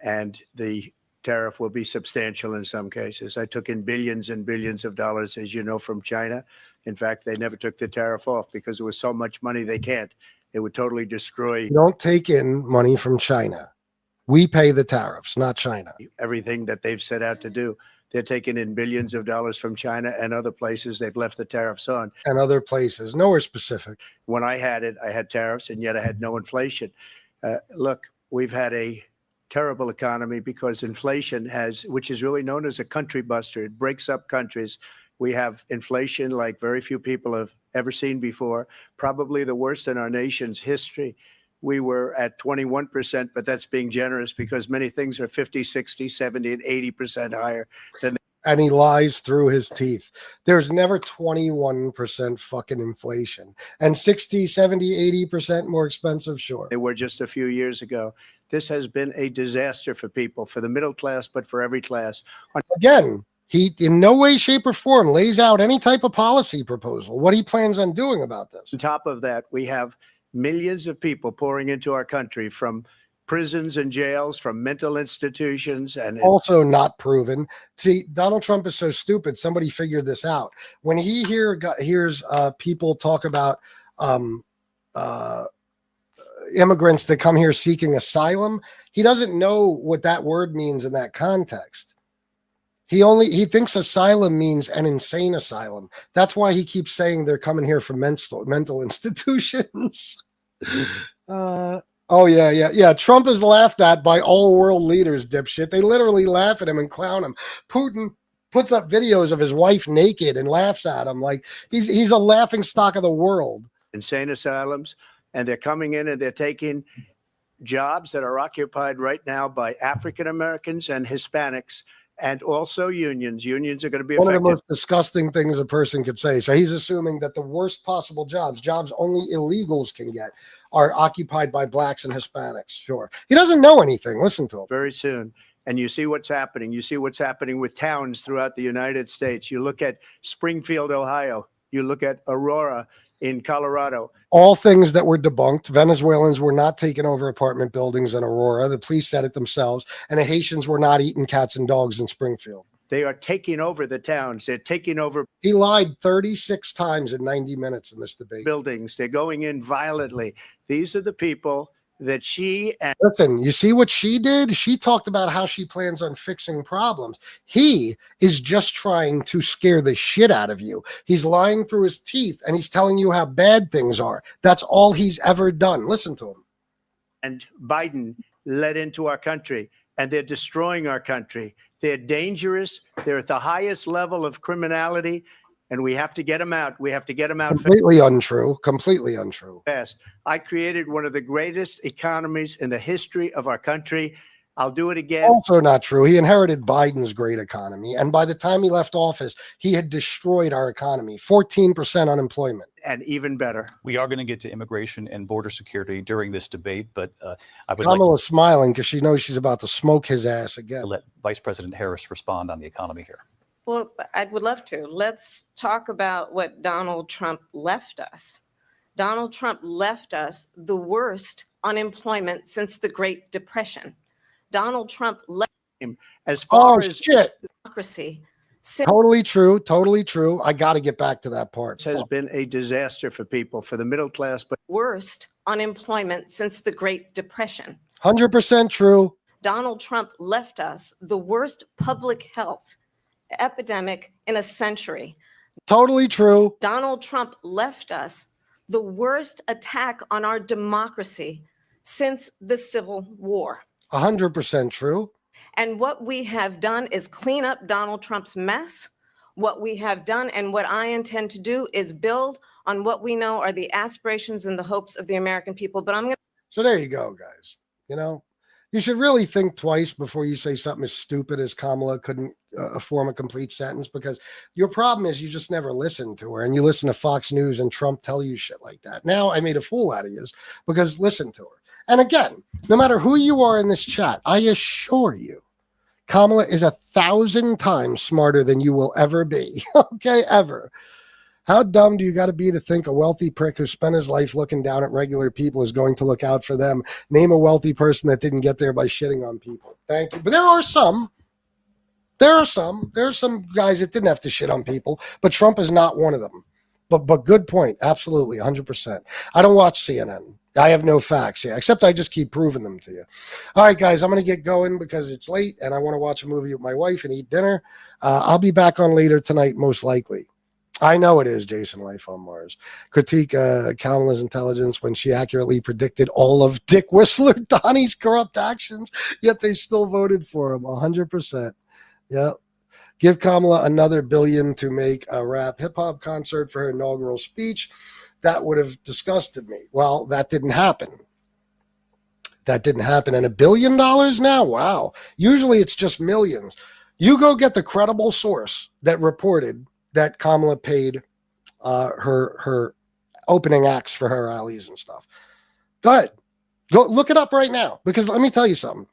And the tariff will be substantial in some cases. I took in billions and billions of dollars, as you know, from China. In fact, they never took the tariff off because it was so much money they can't. It would totally destroy. You don't take in money from China. We pay the tariffs, not China. Everything that they've set out to do. They're taking in billions of dollars from China and other places they've left the tariffs on. And other places, nowhere specific. When I had it, I had tariffs, and yet I had no inflation. Look, we've had a terrible economy because inflation has, which is really known as a country buster. It breaks up countries. We have inflation like very few people have ever seen before, probably the worst in our nation's history. We were at 21%, but that's being generous because many things are 50, 60, 70, and 80% higher than. And he lies through his teeth. There's never 21% fucking inflation. And 60, 70, 80% more expensive, sure. They were just a few years ago. This has been a disaster for people, for the middle class, but for every class. Again, he in no way, shape, or form lays out any type of policy proposal, what he plans on doing about this. On top of that, we have millions of people pouring into our country from prisons and jails, from mental institutions, and also not proven. See, Donald Trump is so stupid. Somebody figured this out. When he hears people talk about immigrants that come here seeking asylum, he doesn't know what that word means in that context. He thinks asylum means an insane asylum. That's why he keeps saying they're coming here from mental institutions. Oh, yeah. Trump is laughed at by all world leaders, dipshit. They literally laugh at him and clown him. Putin puts up videos of his wife naked and laughs at him like he's a laughing stock of the world. Insane asylums, and they're coming in and they're taking jobs that are occupied right now by African Americans and Hispanics, and also unions. Unions are going to be one affected. of the most disgusting things a person could say. So he's assuming that the worst possible jobs only illegals can get, are occupied by blacks and Hispanics. Sure. He doesn't know anything. Listen to him. Very soon. And you see what's happening. You see what's happening with towns throughout the United States. You look at Springfield, Ohio. You look at Aurora in Colorado. All things that were debunked. Venezuelans were not taking over apartment buildings in Aurora. The police said it themselves. And the Haitians were not eating cats and dogs in Springfield. They are taking over the towns. They're taking over. He lied 36 times in 90 minutes in this debate. Buildings. They're going in violently. These are the people that she and listen, you see what she did? She talked about how she plans on fixing problems. He is just trying to scare the shit out of you. He's lying through his teeth and he's telling you how bad things are. That's all he's ever done. Listen to him. And Biden led into our country, and they're destroying our country. They're dangerous. They're at the highest level of criminality, and we have to get them out. We have to get them out. Completely untrue. Completely untrue. Fast. I created one of the greatest economies in the history of our country. I'll do it again. Also not true. He inherited Biden's great economy, and by the time he left office, he had destroyed our economy. 14% unemployment. And even better. We are going to get to immigration and border security during this debate, but I would Kamala's smiling because she knows she's about to smoke his ass again. let Vice President Harris respond on the economy here. Well, I would love to. Let's talk about what Donald Trump left us. Donald Trump left us the worst unemployment since the Great Depression. Donald Trump left him as far as shit. Democracy. Totally true. Totally true. I got to get back to that part. Has been a disaster for people, for the middle class, but worst unemployment since the Great Depression. 100% true. Donald Trump left us the worst public health epidemic in a century. Totally true. Donald Trump left us the worst attack on our democracy since the Civil War. 100% true. And what we have done is clean up Donald Trump's mess. What we have done and what I intend to do is build on what we know are the aspirations and the hopes of the American people. But I'm going to. So there you go, guys. You know, you should really think twice before you say something as stupid as Kamala couldn't form a complete sentence, because your problem is you just never listen to her, and you listen to Fox News and Trump tell you shit like that. Now I made a fool out of you because listen to her. And again, no matter who you are in this chat, I assure you, Kamala is 1,000 times smarter than you will ever be. Okay, ever. How dumb do you got to be to think a wealthy prick who spent his life looking down at regular people is going to look out for them? Name a wealthy person that didn't get there by shitting on people. Thank you. But there are some. There are some guys that didn't have to shit on people, but Trump is not one of them. But good point. Absolutely, 100%. I don't watch CNN. I have no facts here, except I just keep proving them to you. All right, guys, I'm going to get going because it's late and I want to watch a movie with my wife and eat dinner. I'll be back on later tonight, most likely. I know it is, Jason, Life on Mars. Critique Kamala's intelligence when she accurately predicted all of Dick Whistler Donnie's corrupt actions, yet they still voted for him, 100%. Yep. Give Kamala another $1 billion to make a rap hip-hop concert for her inaugural speech. That would have disgusted me. Well, that didn't happen. And $1 billion now? Wow. Usually it's just millions. You go get the credible source that reported that Kamala paid her opening acts for her rallies and stuff. Go ahead. Go look it up right now. Because let me tell you something.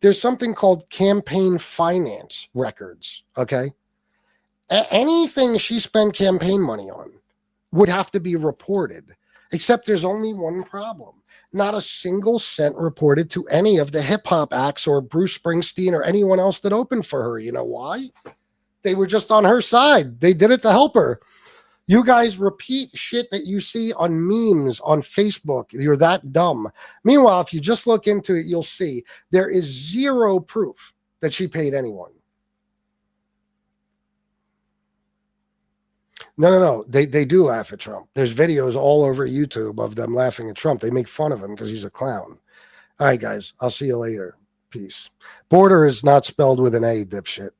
There's something called campaign finance records, okay? Anything she spent campaign money on would have to be reported, except there's only one problem. Not a single cent reported to any of the hip-hop acts or Bruce Springsteen or anyone else that opened for her. You know why? They were just on her side. They did it to help her. You guys repeat shit that you see on memes on Facebook. You're that dumb. Meanwhile, if you just look into it, you'll see there is zero proof that she paid anyone. No. They do laugh at Trump. There's videos all over YouTube of them laughing at Trump. They make fun of him because he's a clown. All right, guys. I'll see you later. Peace. Border is not spelled with an A, dipshit.